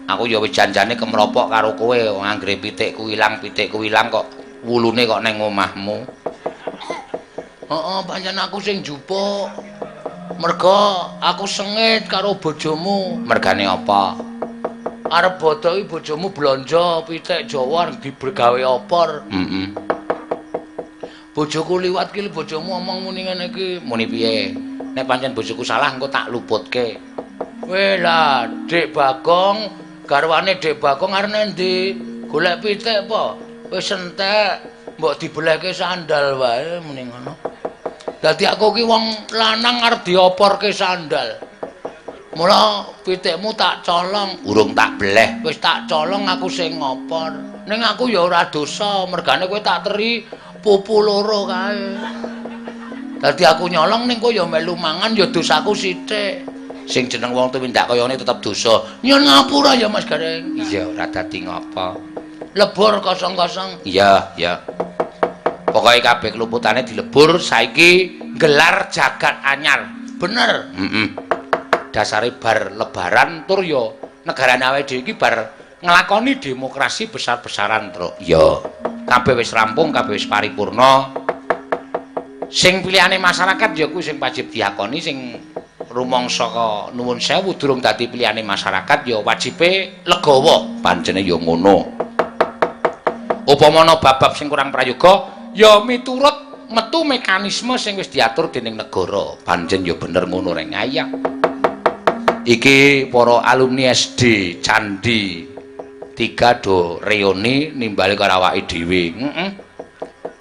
Aku ya wis janjane kemropok karo kowe anggere pitikku ilang kok wulune kok neng omahmu. Heeh, pancen aku sing jupuk. Merga aku sengit karo bojomu. Mergane apa? Arep bodohi bojomu blonjo pitik Jawa dibergawe opor. Bojoku liwat ki bojomu omong muni ngene iki. Muni piye? Nek pancen bojoku salah engko tak luputke. Weh lah, Dik Bagong, garwane Dik Bagong arep endi? Golek pitik apa? Wis entek, mbok dibelehke sandal wae muni ngono. Dadi aku ki wong lanang arep dioporke sandal. Mula pitikmu tak colong, urung tak beleh, wis tak colong aku sing ngopor. Ning aku ya ora dosa, mergane kowe tak teri pupu loro kae. Dadi aku nyolong ning kowe ya melu mangan ya dosaku sithik. Sing jeneng wong tumindak kaya ngene tetep dosa. Nyun ngapura ya Mas Gareng. Iya, ora dadi ngapa. Lebur kosong-kosong. Iya, ya. Pokoke kabeh keluputane dilebur saiki gelar jagat anyar. Bener. Dasare bar lebaran tur ya negarane awake dhewe iki bar nglakoni demokrasi besar-besaran, Truk. Ya. Kabeh wis rampung, kabeh wis paripurna. Sing pilihane masyarakat ya kuwi sing wajib diakoni, sing rumangsa nuwun sewu durung dadi pilihane masyarakat ya wajibe legawa. Pancene ya ngono. Upama ana bab-bab sing kurang prayoga ya miturut metu mekanisme sing wis diatur dening negara. Pancen ya bener ngono reng ayah. Iki para alumni SD Candi 3 do reuni nimbali karo awake dhewe.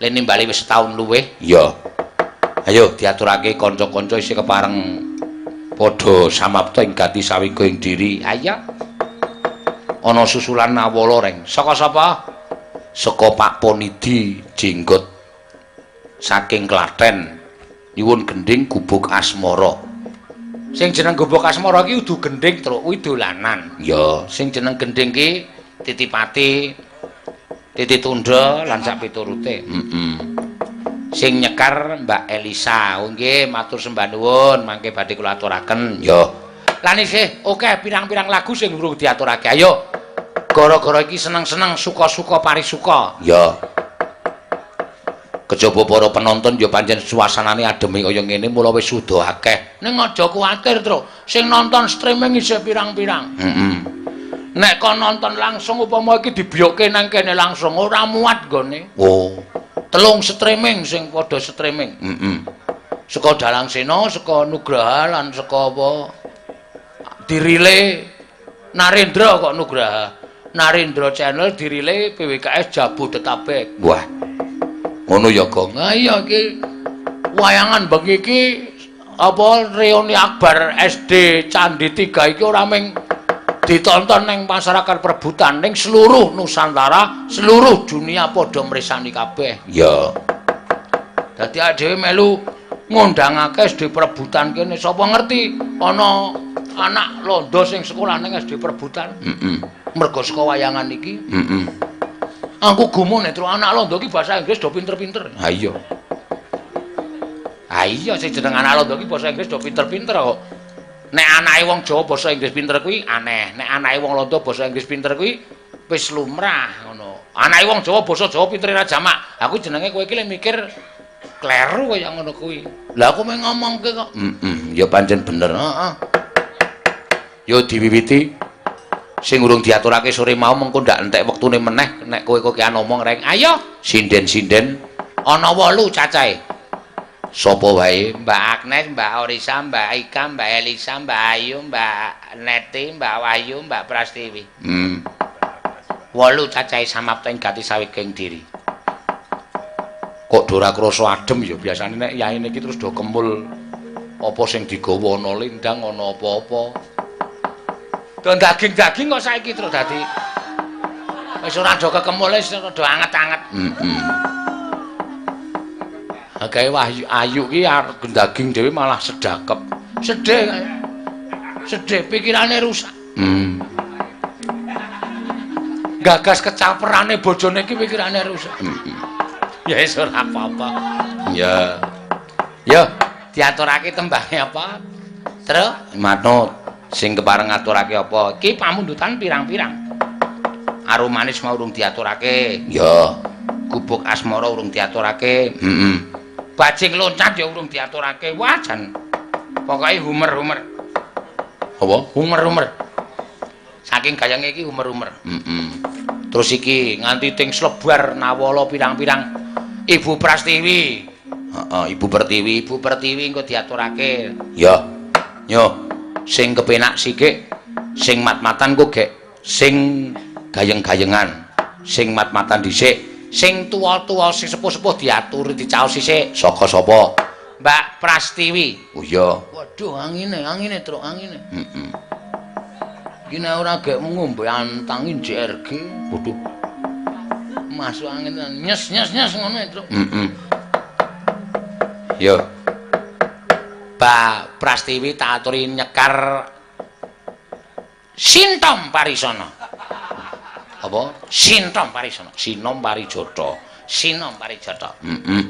Le nimbali wis setahun luwih. Ya. Ayo diaturake kanca-kanca isih kepareng padha samapta ing gati sawiga ing diri. Ayo. Ana susulan awala reng. Saka sapa? Saka Pak Ponidi Jenggot saking Klaten. Nyuwun gending gubuk asmara. Sing jeneng gubuk asmara ki udu gending, Truk, kuwi dolanan. Ya, sing jeneng gending ki Titipati, Titi Tunda lan sak piturute. Sing nyekar Mbak Elisa. Oh nggih, matur sembah nuwun, mangke badhe kula aturaken. Ya. Lan isih oke pirang-pirang lagu sing urung diaturake. Ayo. Gara-gara iki seneng-seneng, suka-suka parisuka. Ya. Kejaba para penonton ya pancen suasanane adem kaya ngene mula wis suda akeh. Ning aja kuwatir, Truk. Sing nonton streaming isih pirang-pirang. Nek kon nonton langsung upama iki dibiyoke nang kene langsung ora muat nggone. Oh. 3 streaming sing padha streaming. Saka Dalang Sena, saka Nugraha lan saka apa? Dirile Narendra kok Nugraha. Narendra Channel dirile PWKS Jabodetabek. Wah. Ngono ya, Gong. Ha iya iki wayangan bengi iki apa reuni akbar SD Candi 3 iki ora mung ditonton ning masyarakat perebutan ning seluruh Nusantara, seluruh dunia padha mresani kabeh. Ya. Dadi dhewe melu ngundangake SD perebutan kene sapa ngerti ana anak londo sing sekolah ning SD perebutan. Mergo saka wayangan iki. Aku gumun nek anak londo iki bahasa Inggris do pinter-pinter. Ha iya. Ha iya sing jeneng anak londo iki bahasa Inggris do pinter-pinter kok. Nek anake wong Jawa basa Inggris pinter kuwi aneh. Nek anake wong Londo basa Inggris pinter kuwi wis lumrah ngono. Anake wong Jawa basa Jawa pinter ra jamak. Aku jenenge kowe iki mikir kleru kaya ngono kuwi. Lah aku mung ngomongke kok. Ya pancen bener. Heeh. Yo diwiwiti sing urung diaturake sore mau mengko ndak entek wektune meneh nek kowe kok ngomong reng. Ayo sinden-sinden ana 8 cacahe. Sapa wae, Mbak Agnes, Mbak Orisa, Mbak Ika, Mbak Elisa, Mbak Ayu, Mbak Neti, Mbak Wahyu, Mbak Prastiwi. 8 cacahe samapta ing gati sawiging diri. Kok ora krasa adem ya biasane nek yaine iki terus do kemul apa sing digawa ana lindang ana apa-apa. Do daging-daging kok saiki terus dadi wis ora do kekemul wis do anget-anget. Gawe Wahyu Ayu ki arep daging dhewe malah sedakep. Sedhe kae. Sedhe pikirane rusak. Gagas kecaperane bojone iki pikirane rusak. Ya wis ora apa-apa. Ya. Yo, diaturake tembange apa? Terus manut. Sing kepareng ngaturake apa? Iki pamundutan pirang-pirang. Arumanis mau urung diaturake. Ya. Gubuk asmara urung diaturake. Heeh. Bajing loncat ya urung diaturake. Wajan. Pokoke humer-humer. Apa? Humer-humer. Saking gayange iki humer-humer. Heeh. Terus iki nganti ting slebar nawala pirang-pirang Ibu Prastiwi. Heeh, Ibu Pertiwi engko diaturake. Ya. Yo. Sing kepenak sikik, sing mat-matan kok gek, sing gayeng-gayengan, sing mat-matan dhisik, sing tuwa-tuwa sing sepuh-sepuh diaturi dicaos sisik. Saka sapa? Mbak Prastiwi. Oh iya. Waduh, angine, Truk, angine. Heeh. Iki nek ora gek ngombe antangin JRG. Waduh. Masuk angin nyes ngono, Truk. Heeh. Yo. Mbak Prastiwi tak aturi nyekar Sintom Parisana. Apa? Sintom Parisana. Sinom Parijata. Sinom Parijata. Heeh.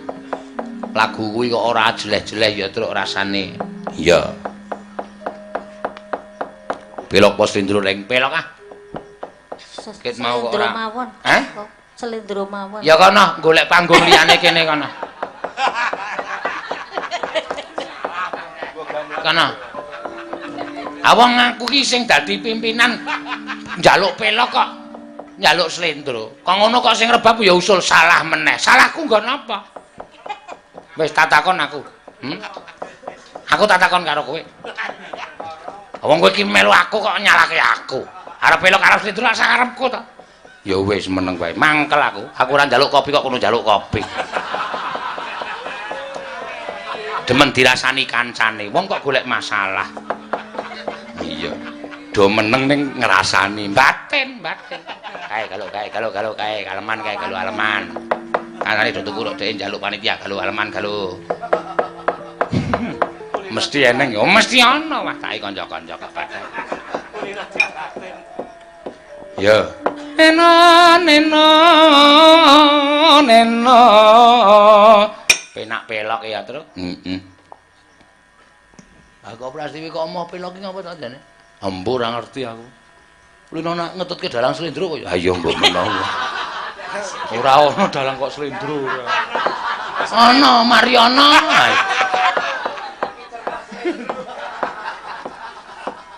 Lagu kuwi kok ora jeleh-jeleh ya truk rasane. Iya. Pelok pos Slendro ring pelok ah. Ket mau kok ora. Hah? Slendro mawon. Ya kono golek panggung liyane kene kono. Kana. Awang aku ki sing dadi pimpinan njaluk pelok kok njaluk slendro. Kok ngono kok sing rebab ya usul salah meneh. Salahku nggon apa? Wis tak takon aku. Aku tak takon karo kowe. Wong kowe ki melu aku kok nyalahke aku. Arep pelok karo slendro sak karepku to. Ya wis meneng wae. Mangkel aku. Aku ora njaluk kopi kok kono njaluk kopi. Demen dirasani kancane, wong kok golek masalah. Iya. Do meneng ning ngrasani, batin. Kae kalau aleman kae kalau aleman. Kanane do tuku dhek njaluk panitia kalau aleman kalau. Mesti eneng, yo mesti ana wah tak kanca-kanca kepaten. Yo. Neno. Penak pelok ya, Truk. Heeh. Aku Prastiwi kok omah pelok iki ngapa to jane? Ambo ora ngerti aku. Lino nak ngetutke dalang slendro kok ya. Ha iya mbok menawa. Ora ono dalang kok slendro ora. Ono Mariono.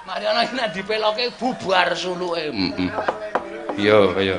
Mariono iki nek dipeloke bubar suluke. Heeh. Iya.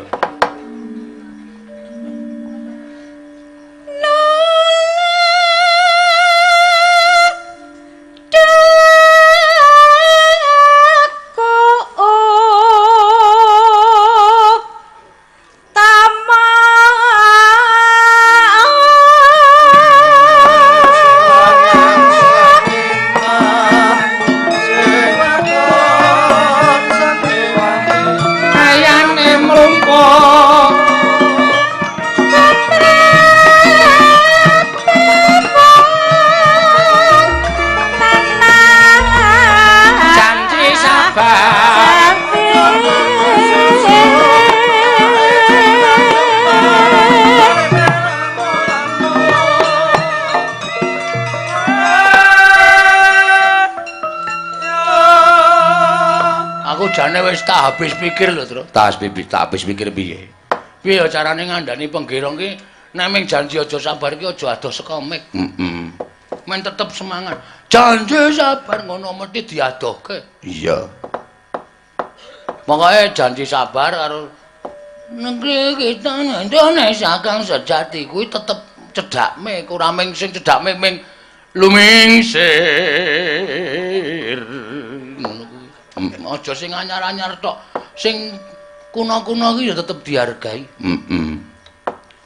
Jane wis tak habis pikir lho, Tru. Tak habis pikir piye? Piye ya carane ngandani penggirong ki nek ming janji aja sabar ki aja adoh saka mik. Heeh. Men tetep semangat. Janji sabar ngono mesti diadohke. Iya. Pokoke janji sabar karo negeri kita Indonesia kang sejati kuwi tetep cedhak mik, ora ming sing cedhak ming lumingsir. Aja sing anyar-anyar tok. Sing kuna-kuna iki ya tetep dihargai. Heeh.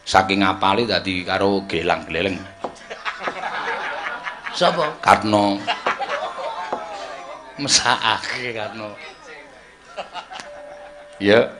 Saking apale dadi karo gelang-gleleng. Sapa? Karno. Mesakake Karno. Ya.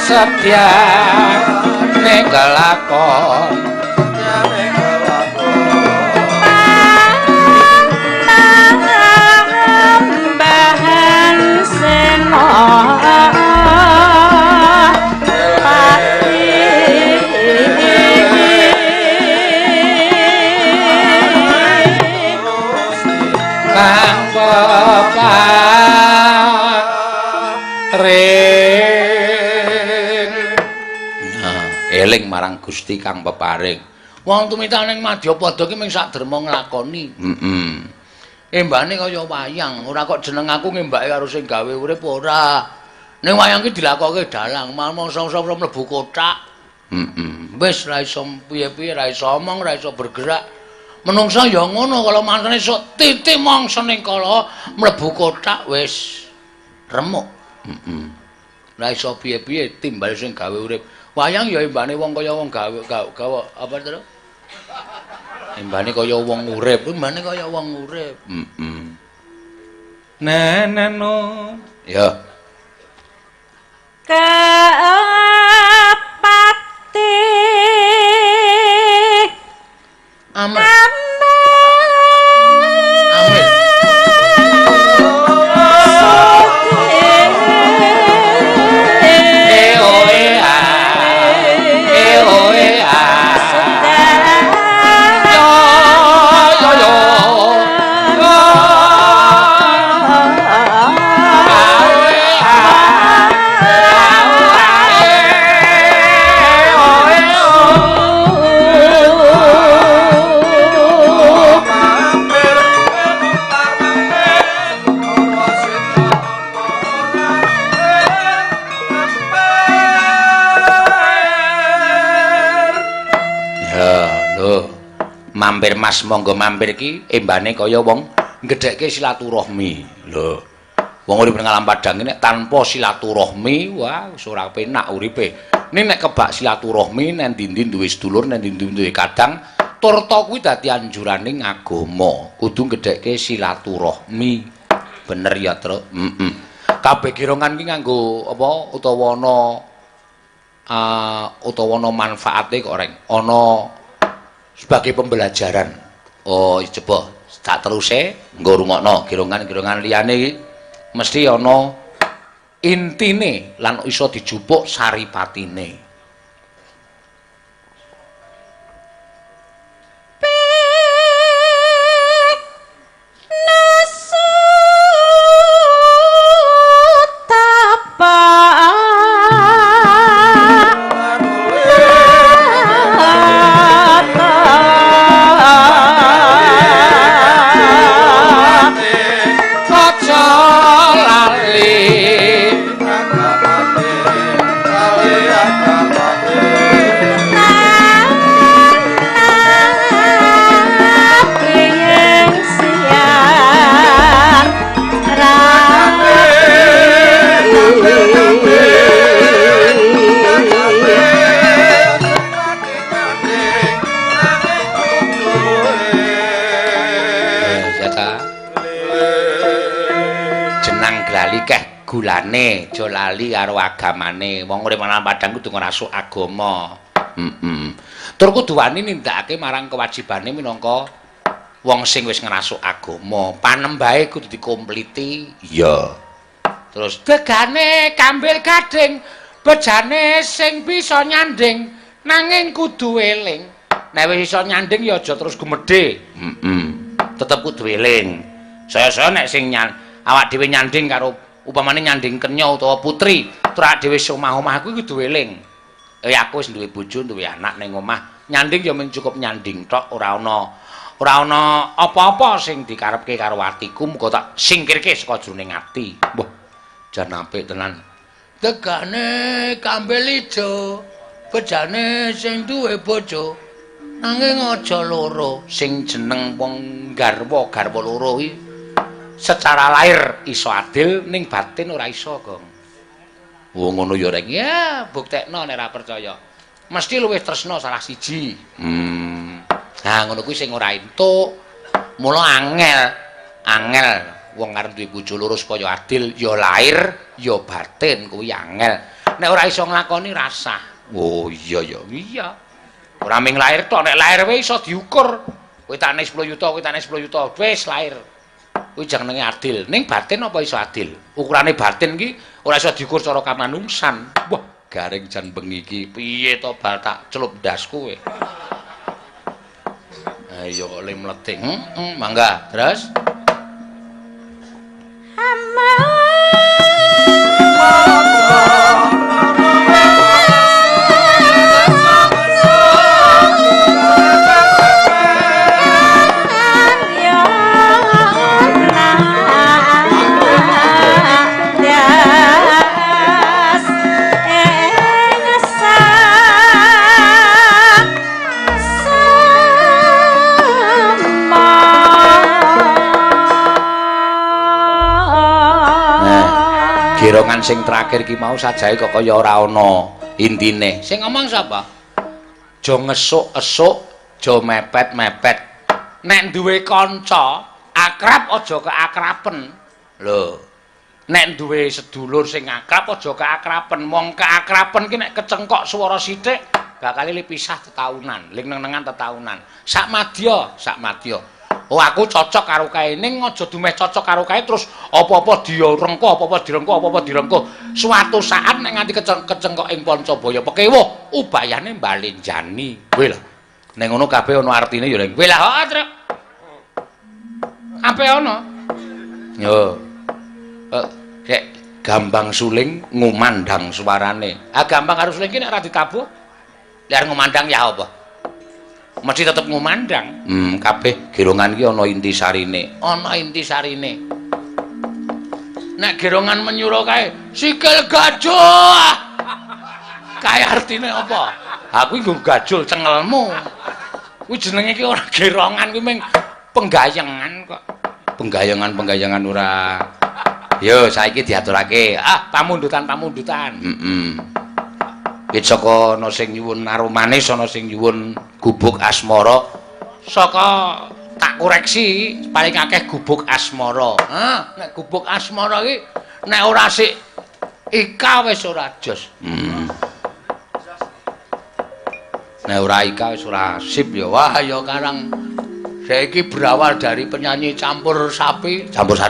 Setia ning marang Gusti kang peparing. Wong tumitaning Madyapada ki mung sak derma nglakoni. Embane kaya wayang, ora kok jeneng aku ngembake karo sing gawe urip ora. Ning wayang ki dilakoke dalang, mangsa-mangsa mlebu kotak. Wis ra iso piye-piye, ra iso omong, ra iso bergerak. Menungsa ya ngono kalau mangsane sok titik mangsa ning kala mlebu kotak wis remuk. Ra iso piye-piye timbal sing gawe urip. Wayang ya embane wong kaya wong gawe apa terus? Embane kaya wong urip, embane kaya wong urip. Neneno. Ya. Kapati Amin. Mampir Mas monggo mampir ki embane kaya wong gedhekke silaturahmi. Lho. Wong urip ning alam padang nek tanpa silaturahmi, wah wis ora penak uripe. Ning nek kebak silaturahmi nek ndi-ndi duwe sedulur, nek ndi-ndi duwe kadang, turta kuwi dadi anjuraning agama. Kudu gedhekke silaturahmi. Bener ya, Truk? Kabeh girongan ki nganggo apa utawa ana manfaate kok reng. Ana sebagai pembelajaran. Oh, coba tak teruse nggo rungokno girongan-girongan liyane iki mesti ana intine lan iso dijupuk saripatine. Gulane aja lali karo agamane. Wong urip nang padang kudu ngrasuk agama. Tur kudu wani nindakake marang kewajibane minangka wong sing wis ngrasuk agama. Panembahe kudu dikompliti. Iya. Terus degane kambil gading, bejane sing bisa nyanding, nanging kudu eling. Nek wis iso nyanding ya aja terus gumedhe. Tetep kudu eling. Saya nek sing awak dhewe nyanding karo upamane nyanding kenya utawa putri, terus dhewe omah-omah kuwi kudu eling. Aku wis duwe bojo, duwe anak ning omah. Nyanding ya mung cukup nyanding tok, ora ana apa-apa sing dikarepke karo atiku, muga tak singkirke saka jroning ati. Mbah, jan apik tenan. Tegane kambil ijo, bejane sing duwe bojo, nanging aja loro. Sing jeneng wong garwa loro iki secara lahir iso adil ning batin ora iso, Gong. Oh ngono ya rek. Ya, buktekno nek ora percaya. Mesti luwih tresna salah siji. Nah, ngono kuwi sing ora entuk. Mula angel wong arep duwe bojo loro supaya adil ya lahir ya batin kuwi angel. Nek ora iso nglakoni rasah. Oh iya ya, iya. Ora mung lahir tok, nek lahir wae iso diukur. Kowe tak nek 10 juta, kowe tak nek 10 juta, wis lahir. Kuwi jenenge adil. Ning batin apa iso adil? Ukurane batin ki ora iso diukur cara kamanungsan. Wah, garing jan bengi iki piye to bal tak celup ndas kowe. Ayo kok le mleting. Mangga, terus. Gerongan sing terakhir ki mau sajae kok kaya ora ana intine. Sing ngomong sapa? Jo ngesuk-esuk, jo mepet-mepet. Nek duwe kanca, akrab aja keakraben. Lho. Nek duwe sedulur sing akrab aja keakraben. Mong keakraben ki nek kecengkok swara sithik bakal pisah tetaunan, ling nenengan tetaunan. Sak madya. Oh aku cocok karo kae ning aja dumeh cocok karo kae terus apa-apa direngko, apa-apa direngko. Suatu saat nek nganti kecengkok ing Pancabaya pekewuh, ubayane mbalenjani. Kowe lho. Ning ngono kabeh ana artine ya ning. Kowe lho, Truk. Ape ana? Yo. Sek Gambang Suling ngumandang suarane. Ah Gambang karo Suling ki nek ora ditabuh, lek ngumandang ya apa? Mesti tetep ngumandang. Kabeh gerongan ki ana intisarine. Nek gerongan menyuruh kae, sikil gajul. Kae artine apa? Aku nggo gajul cengelmu. Kuwi jenenge ki ora gerongan, kuwi mung penggayengan kok. Penggayengan ora. Yo saiki diaturake. Pamundutan. Wit saka ana sing nyuwun aromanis, ana sing nyuwun gubuk asmara. Saka tak koreksi paling akeh gubuk asmara. Nek gubuk asmara iki nek ora sik ika wis ora jos. Nek ora ika wis ora sip ya. Wah ya Karang. Saiki berawal dari penyanyi campur sari. Campur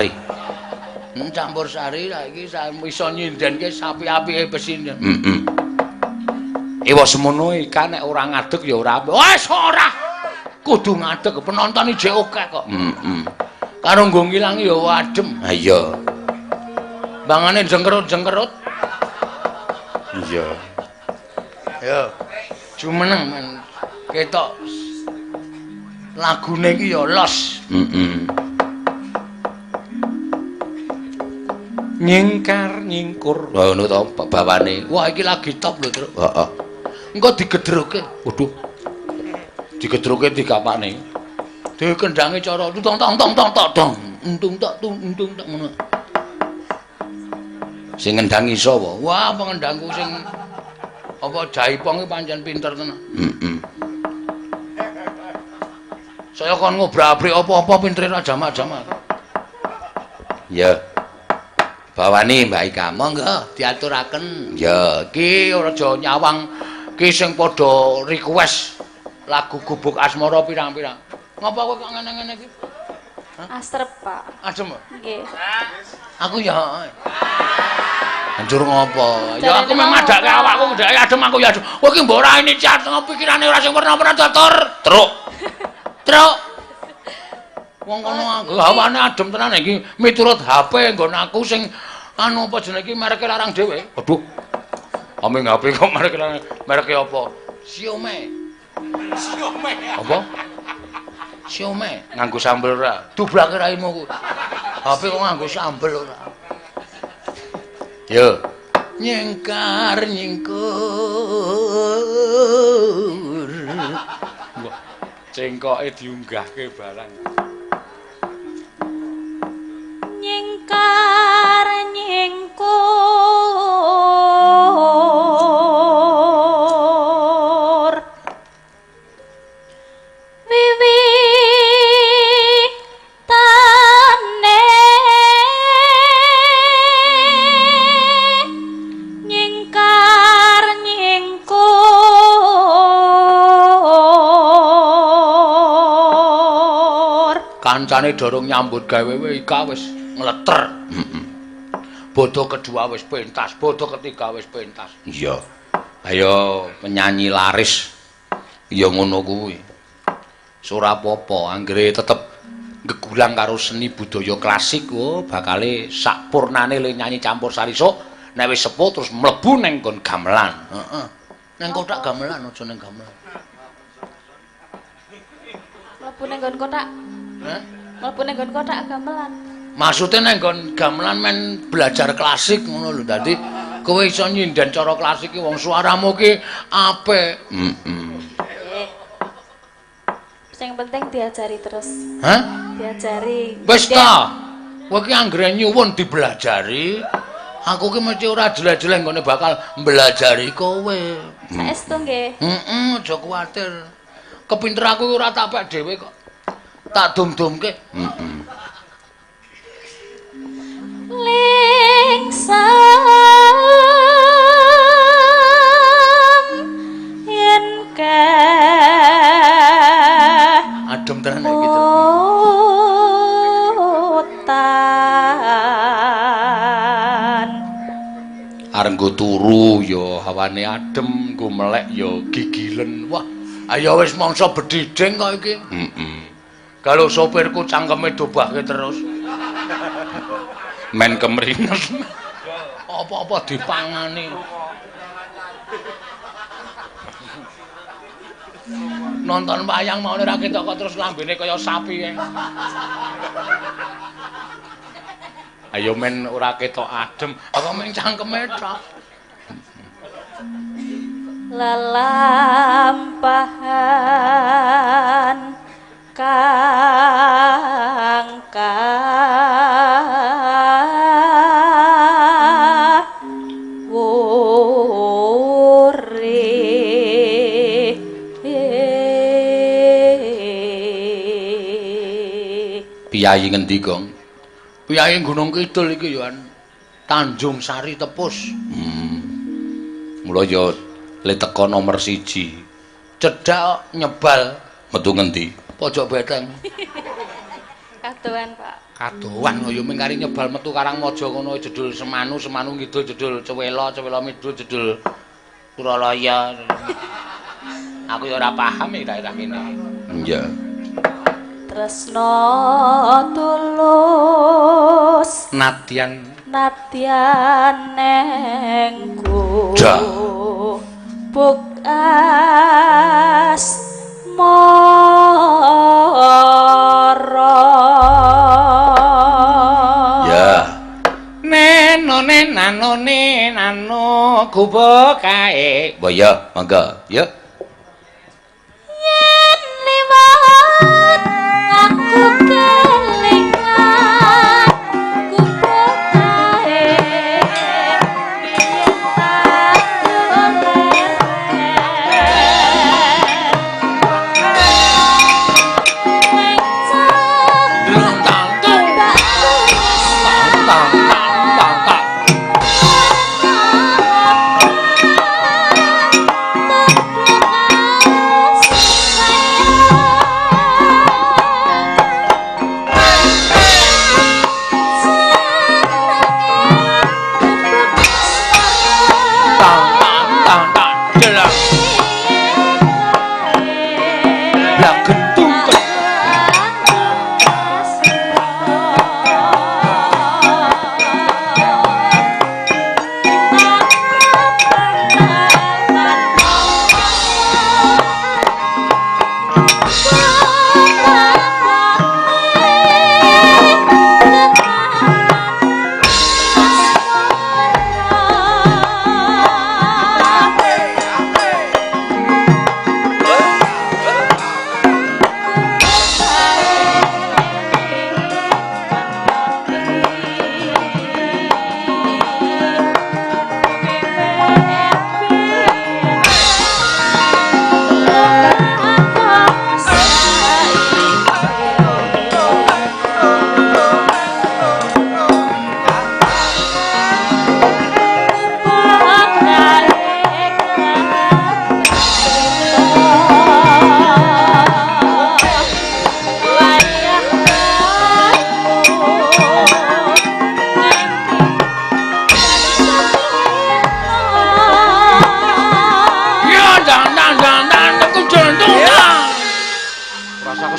sari lah iki iso nyindenke sapi apike besi. Ewa semono iki nek ora ngadeg ya ora. Wes ora. Kudu ngadeg penonton iki akeh kok. Karo nggo ngilangi ya adem. Ha iya. Bangane jengkerut. Iya. Yo. Jumeneng men. Ketok lagune iki ya los. Nyingkar nyingkur. Lha ngono to bawane. Wah iki lagi top lho, Truk. Heeh. Engko digedruke. Waduh. Digedruke digapakne. Dikendange cara tong tong. Untung tok ngono. Sing ngendangi sapa? Wah, pengendangku sing apa Jaipong iki pancen pinter tenan. Saya kon ngobrak-abrik apa-apa pintere Raja Majama. Ya. Bawani Mbak Ika, monggo diaturaken. Ya, iki aja nyawang ki sing padha request lagu Gubuk Asmara pirang-pirang. Ngapa kok ngene-ngene iki? Asrep, Pak. Adem. Nggih. Aku ya. Hancur ngopo? Ya aku memang madake awakku ndake adem aku ya adem. Kowe iki mbok ora ini cat pikirane ora sing werna-werna datur. Truk. Wong kono aku hawane adem tenan iki miturut HP nggon aku sing anu apa jenenge iki mereke larang dhewe. Waduh. Ameng HP kok mereke larang. Mereke apa? Xiaomi. Apa? Xiaomi nganggo sambel ora? Dublake raimu ku. HP kok nganggo sambel ora? Yo. Nyingkar nyingkur. Cengkoke diunggahke barang. Nyingkar nyingkur wiwitane nyingkar nyingkur kancane dorong nyambut gawe Ika wis ngleter. Bodo kedua wis pentas, bodo ketiga wis pentas. Iya. Ayo penyanyi laris. Ya ngono kuwi. Ora apa-apa, anggere tetep gegulang karo seni budaya klasik, bakale sakpurnane le nyanyi campur sari sok. Nek wis sepuh terus mlebu ning nggon gamelan. Heeh. Ning kotak gamelan aja ning gamelan. Mlebu ning nggon kotak. Hah? Mlebu ning nggon kotak gamelan. Maksudnya ning nggon gamelan men belajar klasik ngono lho. Dadi kowe iso nyinden cara klasik ki wong suaramu ki apik. Sing penting diajari terus. Hah? Diajari. Wis ta. Kowe ki anggere nyuwun dibelajari, Aku ki mesti ora jelek-jelek nggone bakal mblajari kowe. Saestu nggih. Heeh, aja kuwatir. Kepinter aku ora tak pek dhewe kok. Tak dum-dumke. Heeh. Lingsam yen adem tenan iki gitu. Areng go turu ya hawane adem, go melek ya gigilen. Wah, ayo wis mangsa bedhidhing kok iki. Heeh. Kalau sopirku cangkeme dobahke terus. Men kemringet. Apa-apa dipangani. Nonton wayang mau ora ketok kok terus lambene kaya sapi kae. Ayo men ora ketok adem, apa men cangkeme tok. Lelampahan kang Piyayi ngendi, Gong? Piyayi Gunung Kidul iki ya Tanjung Sari Tepus. Mula ya le teko nomor 1. Cedhak nyebal metu ngendi? Pojok Beteng. Kadoan, Pak. Kadoan ya mingkari nyebal metu Karangmaja kono jedul Semanu, Semanu Kidul jedul Cewela, Cewela Midul jedul Suralaya. Aku ya ora paham iki daerah kene. Iya. Tresno tulus Nadyan nengku bukas moro ya nenone nanone nano kubo kae boyo monggo yuk yen liwat aku kelingan kubo kae biyen tak golek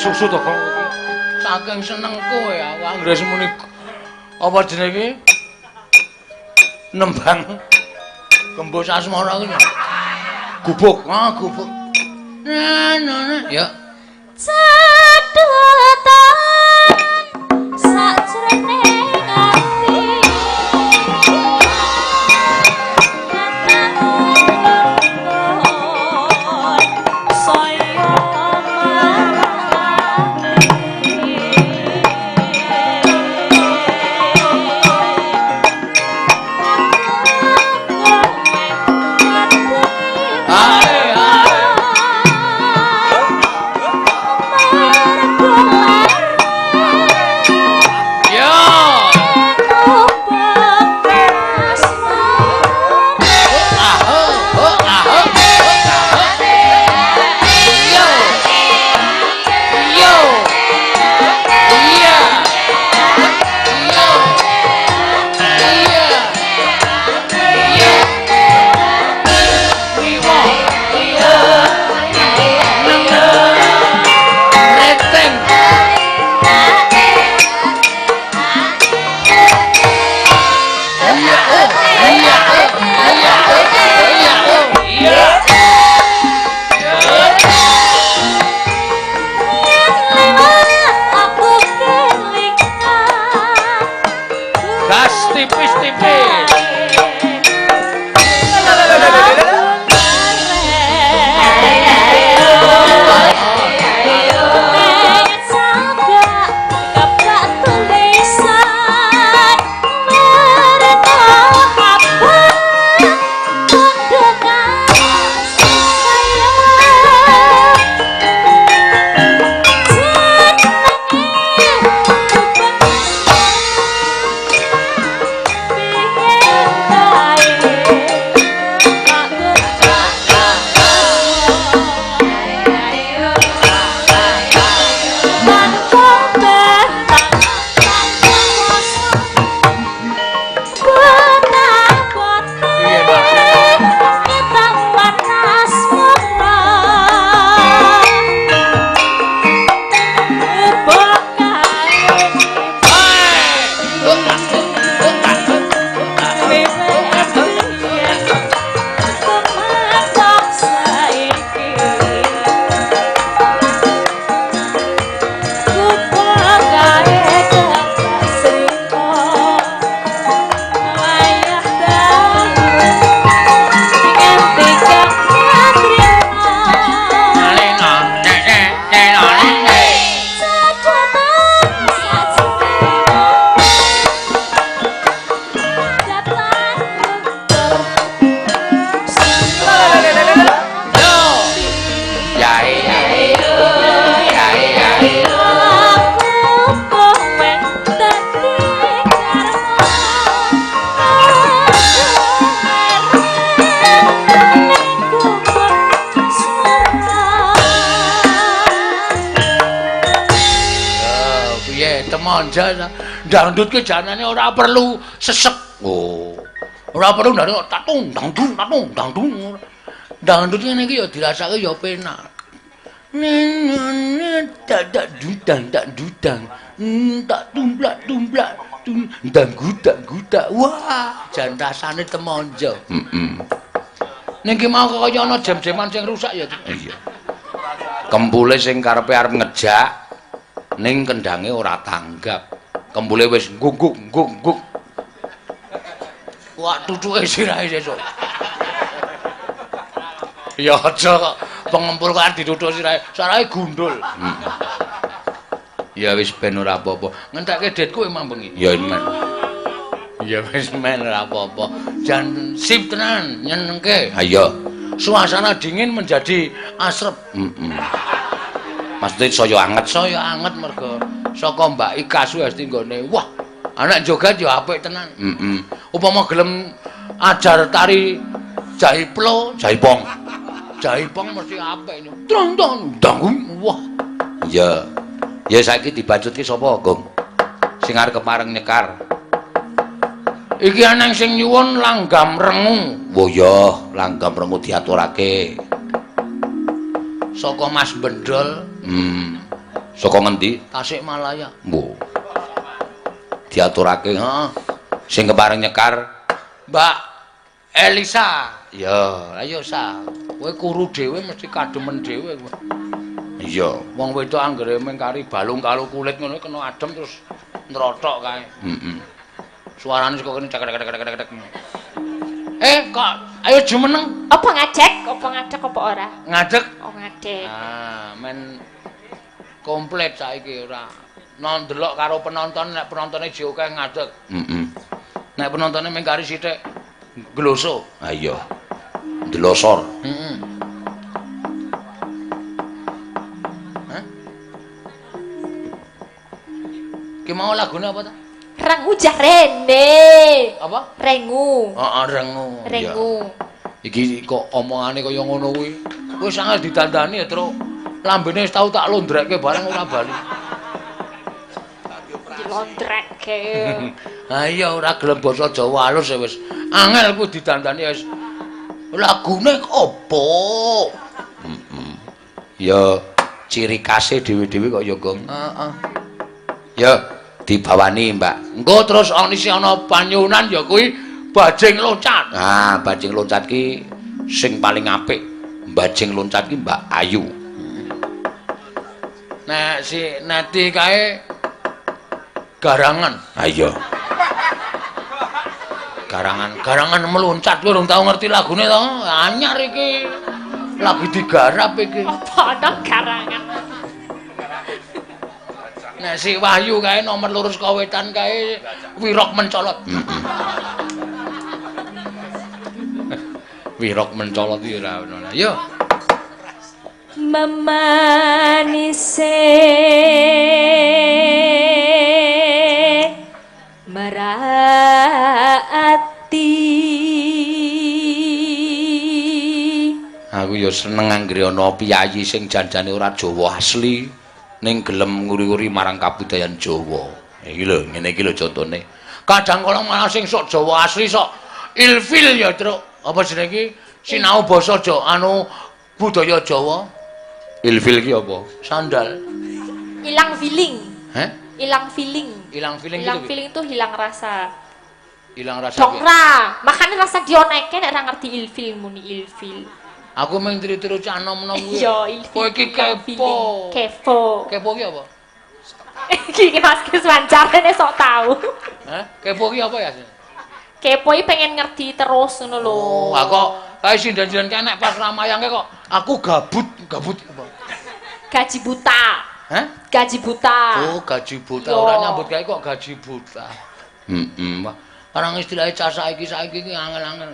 susu to kok saking senengku ya aku anggere semuni apa jenenge nembang Gembos Asmara kuwi gubuk gubuk ya cedetan sajroning ati temonjo. Dangdut ki janane ora perlu sesek. Oh. Ora perlu ndang tatung dangdung tatung dangdung. Dangdut ngene iki ya dirasake ya penak. Tak dudang tak dudang. Tak tumplak danggudak. Wah, jan rasane temonjo. Niki mau kaya ana jam-jaman sing rusak ya. Iya. Kempule sing karepe arep ngejak ning kendange ora tanggap. Kempule wis ngguk. Wah, tutuke sirahe sesuk. Ya aja kok pengempul kok dituthuk sirahe. Sarahe gundul. Ya wis ben ora apa-apa. Ngentekke detku emang bengi. Ya men. Ya wis men ora apa-apa. Jan sip tenan nyenengke. Ha iya. Suasana dingin menjadi asrep. Maksudnya saya anget mergo saka Mbak Ika Suesti nggone. Wah, anak joget ya apik tenan. Upama gelem ajar tari jaiplo, jaipong. Jaipong mesti apik. Trong dang. Wah. Iya. Ya saiki dibajutke sapa, Gong? Sing arep kepareng nyekar. Iki ana sing nyuwun langgam rengu. Oh ya, langgam rengu diaturake. Saka Mas Bendol. Saka ngendi? Tasikmalaya. Mbuh. Diaturake, heeh. Sing kepareng nyekar Mbak Elisa. Ya, ayo sa. Kowe kuru dhewe mesti kademen dhewe. Iya, wong wedok anggere mung kari balung karo kulit ngono kena adem terus ntrotok kae. Suarane kok kene cek. Kok ayo jumeneng. Apa ngajek apa ora? Ngadeg. Oh, ngadeg. Ah, men komplit saiki ora. Nondelok karo penonton nek penontone jokeh ngadeg. Nek penontone mung kari sithik gloso. Ha iya. Delosor. Ki mau lagune apa ta? Rengu jarene. Apa? Rengu. Heeh, rengu. Rengu. Iki kok omongane kaya ngono kuwi. Wis angel ditandani ya, Truk. Lambene wis tau tak londrekke bareng ora bali. Dilondrekke. Ha iya ora gelem basa Jawa halus ya wis. Angel ku ditandani wis. Lagune opo? Ya ciri khase dhewe-dhewe kok ya, Gong. Heeh. Ya dibawani, Mbak. Engko terus ana panyunan ya kuwi bajing loncat. Ah, bajing loncat ki sing paling apik. Bajing loncat ki Mbak Ayu. Nek si Neti kae garangan. Ha iya. Garangan meloncat kowe urung tau ngerti lagune to? Anyar iki. Lagi digarap iki. Apa ana garangan? Nek si Wahyu kae nomor lurus kawetan kae wirok mencolot. Wirok mencolot iki ora ono. Yo. Memanise merati. Aku ya seneng anggere ana piyayi sing janjane ora Jawa asli. Ning gelem nguri-uri marang kabudayan Jawa. Iki lho, ngene iki lho contone. Kadang kala malah sing sok Jawa asli sok ilfil ya, Truk. Apa jenenge iki? Sinau basa Jawa, budaya Jawa. Ilfil ki apa? Sandal. Hilang feeling. Hah? Hilang feeling. Hilang feeling Hilang gitu. feeling tuh hilang rasa. Hilang rasa. Dongra, makanya rasa dioneke nek ora ngerti ilfil muni ilfil. Aku mung tiru-tiru cah nom-nom kuwi. Iya, ilfil. Kowe iki kepo. Kepo. Kepo ki apa? Iki Mas Kris wancane sok tahu. Hah? Kepo ki apa ya? Kepo iki pengen ngerti terus ngono lho. Oh, kok kae sindan-sindan kae nek pas ramayange kok aku gabut apa? Gaji buta. Hah? Gaji buta. Oh, gaji buta. Yo. Ora nyambut gawe kok gaji buta. Orang istilah cah saiki ki angel-angel.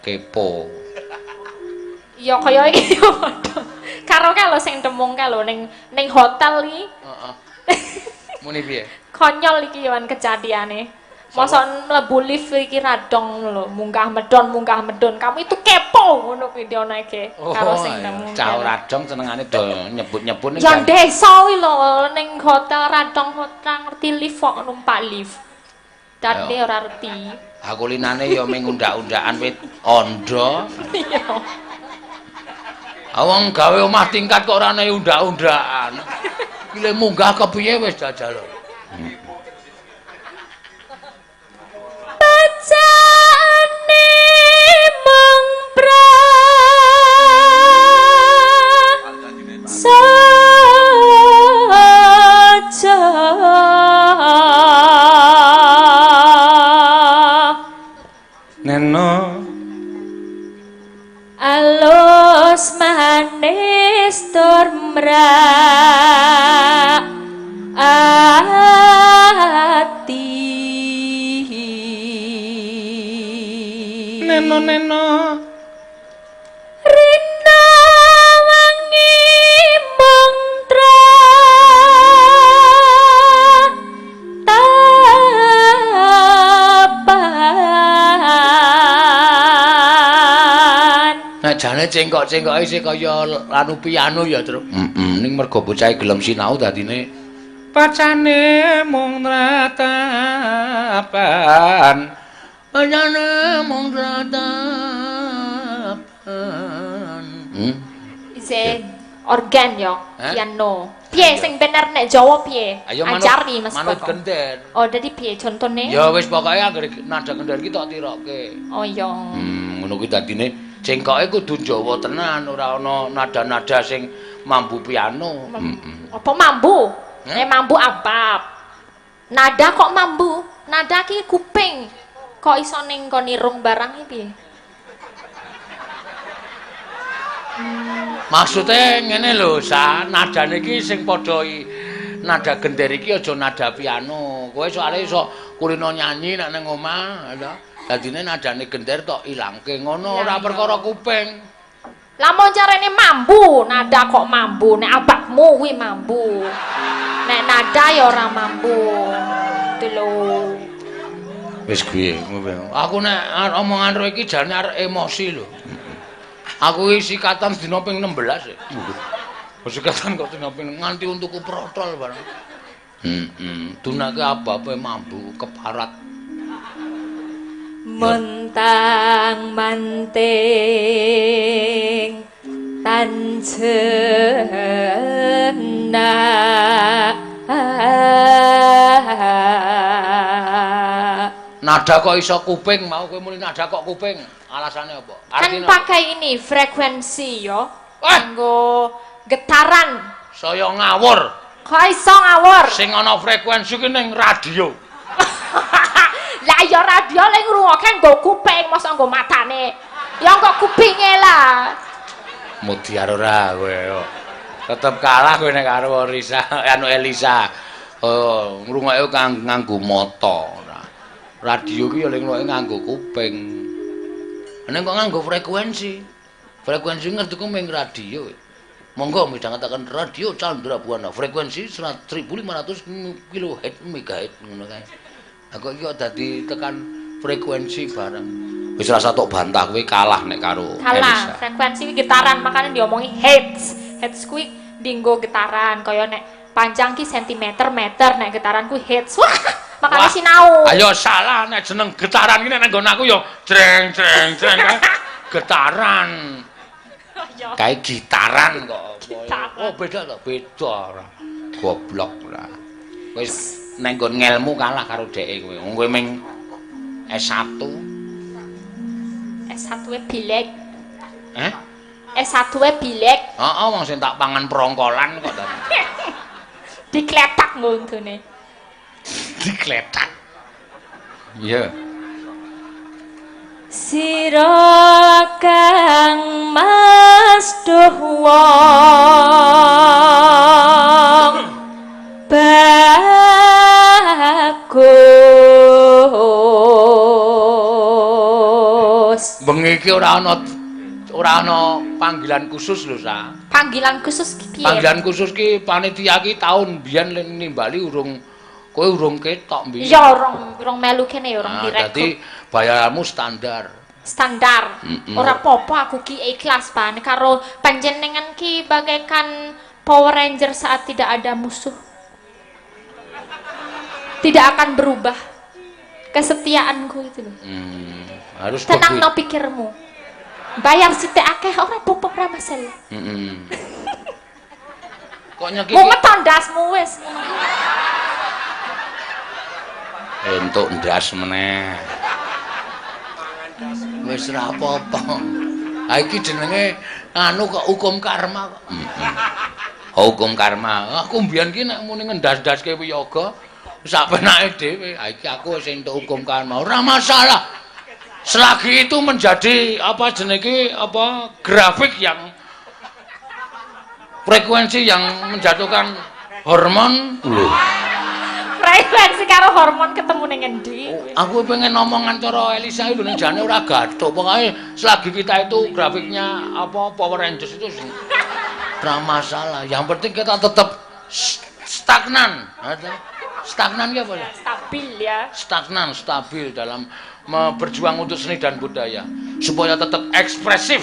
Kepo. Ya kaya iki padha. Karo kae lho sing demung kae lho ning hotel iki. Heeh. Muni piye? Konyol iki yoan kejadiane. Mosok mlebu lift iki radong lho, munggah medon. Kamu itu kepo ngono kuwi dionake karo sing nemu. Cah radong senengane do nyebut-nyebut ning. Ya desa kuwi lho ning hotel radong hotel ngerti lift kok numpak lift. Dadi ora ngerti. Aku linane ya ming undak-undakan wit ondo. Iya. Awang gawe omah tingkat kok ora ana undak-undakan. Ile munggah kepiye wis jajal. Bacane mung saja Neno alus manis tur mrak ati Neno Rina wangi mantra tapan. Nah jane cengkok-cengkoke sih kaya anu piano ya, Tru. Ning mergo bocah gelem sinau dadine pacane mung ratapan. Pacane mung ratapan. Ise organ yo, piano. Piye sing bener nek Jawa piye? Ajari Mas manut Bapak. gender. Oh, dadi piye contone? Ya wis pokoke anggere nada gender iki tok tiroke. Oh iya. Ngono kuwi dadine cengkoke kudu Jawa tenan, ora ana nada-nada sing mambu piano. Apa mambu? Mambu abab. Nada kok mambu? Nada ki kuping. Kok iso ning kon nirung barang iki piye? Maksudnya ngene lho, nadane iki sing padha nada gender iki aja nada piano. Kowe soalé iso kulino nyanyi nek ning omah, lho. Dadine nadane gender tok ilangke ngono, ora perkara kuping. Lamun carane mambu, nada kok mambu, nek abakmu kuwi mambu. Nek nada ya ora mambu. Itu lho. Wis kuwi, aku nek omongan ro iki jane arek emosi lho. Aku iki sikatan dina ping 16 ya. Sikatan kok dina ping nganti untuku protol bareng. Tunake apa-apa mambu keparat. Mentang manting tanjena Nada kok iso kuping mau kowe muni nada kok kuping. Alasane apa? Kan pakai ini frekuensi yo. Kanggo getaran. Saya ngawur. Kok iso ngawur? Sing ana frekuensi ki ning radio. Lah ya radio lek ngrungokke nggo kuping, mosok nggo matane. Ya nggo kupinge lah. Mutiara ora kowe. Tetep kalah kowe nek karo Risa, anu Elisa. Oh, ngrungokke nganggo mata. Radio ki ya lek ngrungokke nganggo kuping. Nek kok nganggo frekuensi. Frekuensi ngerti ku ming radio. Monggo midhangetaken radio Chandra Buana frekuensi 1500 kHz megahertz ngono kae. Aku iki kok dadi tekan frekuensi bareng. Wis rasa tok bantah kowe kalah nek karo Kalah, frekuensi getaran makanya diomongi hertz. Hertz kuwi dienggo getaran kaya nek panjang ki sentimeter meter nek getaran kuwi hertz. Wah, makane sinau. Ayo salah nek jeneng getaran iki nek nggon aku ya jreng jreng jreng getaran. Kae gitaran kok. Oh beda to, beda ora. Goblok ora. Wis nek nggon ngelmu kalah karo dheke kowe. Wong kowe ming S1. S1 e bilek. S1 e bilek. Heeh, wong sing tak pangan prongkolan kok ta. Dikletak ngontone. Dikletak. Iya. Sira kang mas duh wong bagus. Bengi iki ora ana panggilan khusus lho, Sa. Panggilan khusus ki piye? Panggilan khusus ki panitia ki taun biyen nimbali urung Kowe urung ketok mbiyen. Ya urung melu kene ya urung direkrut. Dadi bayaranmu standar. Standar. Ora apa-apa aku ki ikhlas Pan karo panjenengan ki bagaikan Power Ranger saat tidak ada musuh. Tidak akan berubah kesetiaanku itu loh. Harus tenang no pikirmu. Bayar sithik akeh ora apa-apa ora masalah. Kok nyeki. Mau ngetondasmu wis. Entuk ndas meneh. Wis ora apa-apa. Ha iki jenenge anu kok hukum karma kok. Hukum karma. Aku mbiyen ki nek muni ngendas-ndaske wiyaga sak penake dhewe. Ha iki aku wis entuk hukum karma. Ora masalah. Selagi itu menjadi apa jenenge apa grafik yang frekuensi yang menjatuhkan hormon lho. Frekuensi karo hormon ketemu ning endi? Aku pengen omongan cara Elisa itu jane ora gathuk. Pokoke selagi kita itu grafiknya apa Power Rangers itu ora masalah. Yang penting kita tetap stagnan. Stagnan ya apa ya? Stabil ya. Stagnan, stabil dalam berjuang untuk seni dan budaya supaya tetap ekspresif.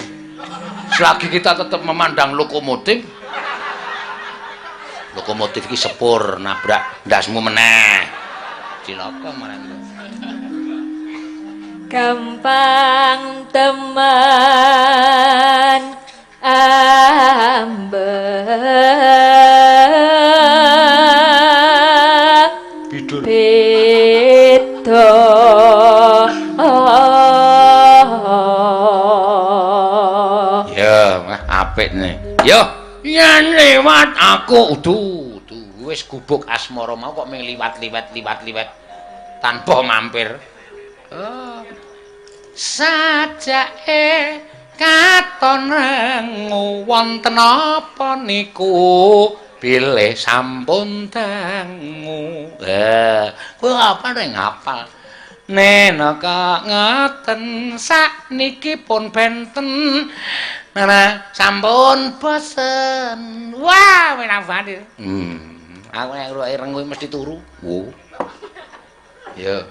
Selagi kita tetap memandang lokomotif iki sepur nabrak ndasmu meneh. Cilaka marang. Gampang teman Bidur. Beda. Ya, apik nih. Yo, yen lewat aku wis gubuk asmara mau kok mung liwat tanpa mampir. Oh. Sajake katon rengu wonten apa niku bilih sampun dangu. Kowe apa ning ngapal? Nenaka ngaten sakniki pun benten. Nana sampun bosen. Wah, enak banget. Aku nek ngroke rengu mesti turu. Wo. Ya.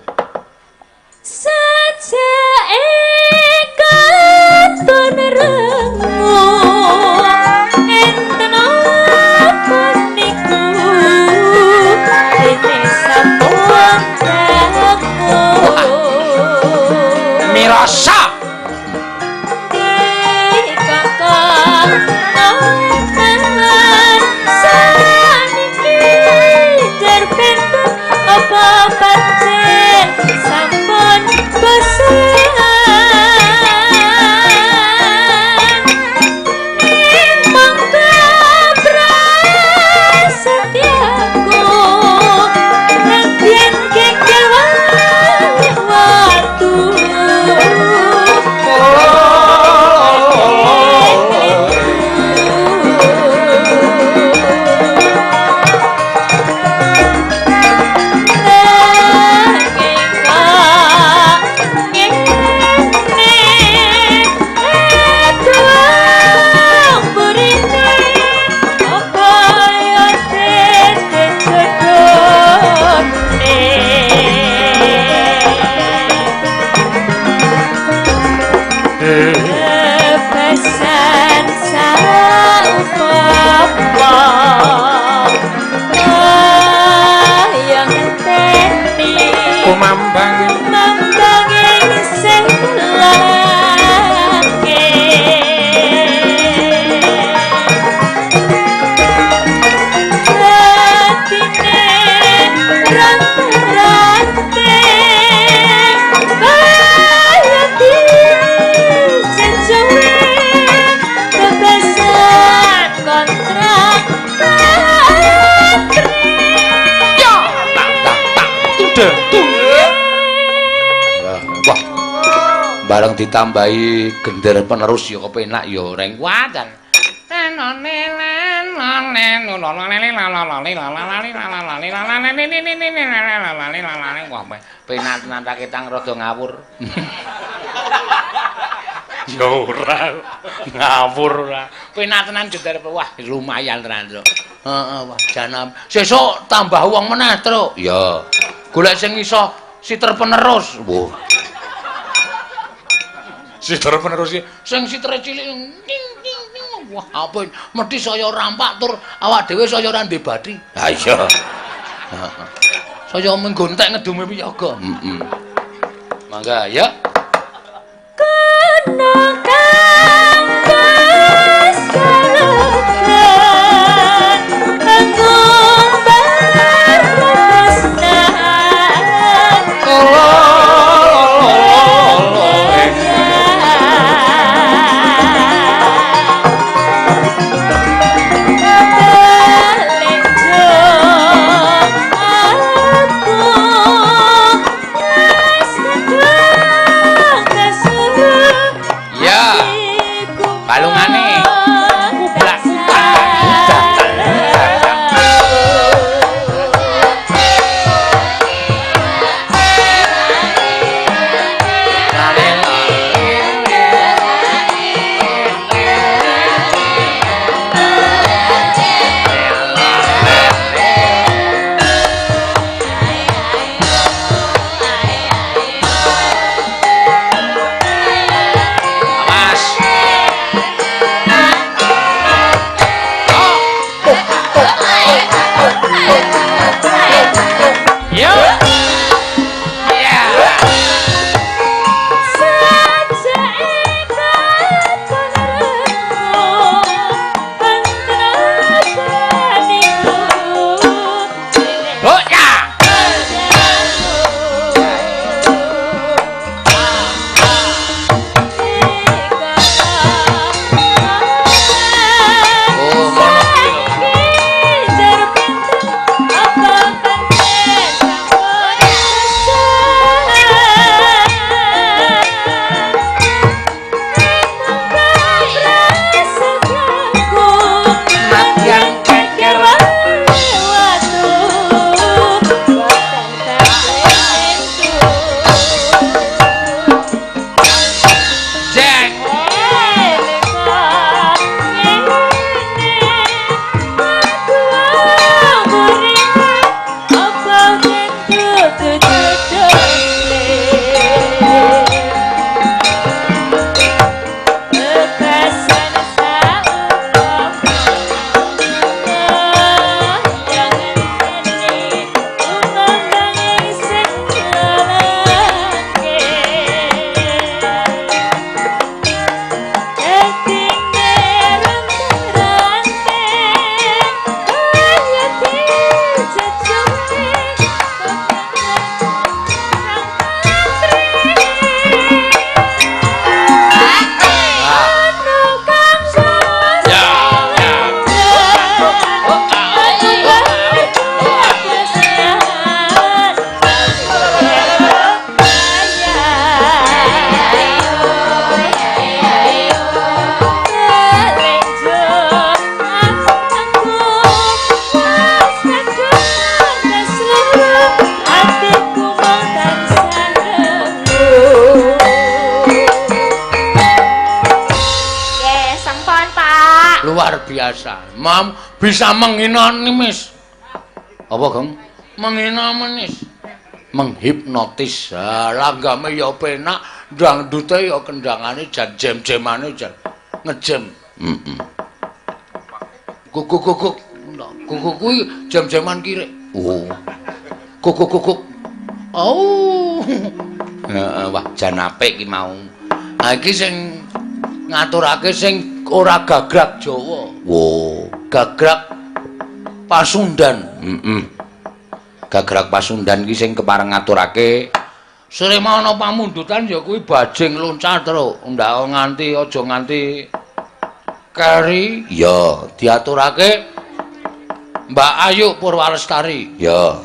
Sajake katon rengu enten apa niku dene sampun dangu. Mirasa. Apa pancen sampun bosan mangga prasetyaku yen kekewan waktu bareng ditambahi gender penerus ya kepenak ya reng wajan. Wah, penak tenan ta ketang rada ngawur. Ya ora. Ngawur ora. Penak tenan jeter wah lumayan tenan, Truk. Heeh, wah janam. Sesuk tambah wong meneh, Truk. Ya. Golek sing iso siter penerus. Wah. Siter penerus sing sitere cilik ning ning ning. Wah, apa mesti saya rampak tur awak dhewe saya ora ndek bathi. Ha iya. Heeh. Saya menggontek ngedume piyaga. Heeh. Mangga ya. Kena kangkas kalakan Agung bermusnahan Mam bisa menghina nimis. Apa, Gong? Menghina menis. Menghipnotis. Langgame ya penak, dangdute ya kendangane jan jem-jemane jan ngejem. Heeh. Kukuk. Kukuk kuwi jam-jaman kirik. Oh. Kukuk. Oh. Heeh, wah jan apik ki mau. Ha iki sing ngaturake sing ora gagrag Jawa. Wo, gagrag Pasundan. Heeh. Gagrag Pasundan ki sing kepareng ngaturake sore mau ana pamundutan ya kuwi bajing loncat terus. Ndak nganti aja nganti kari. Ya, diaturake Mbak Ayu Purwalestari. Ya.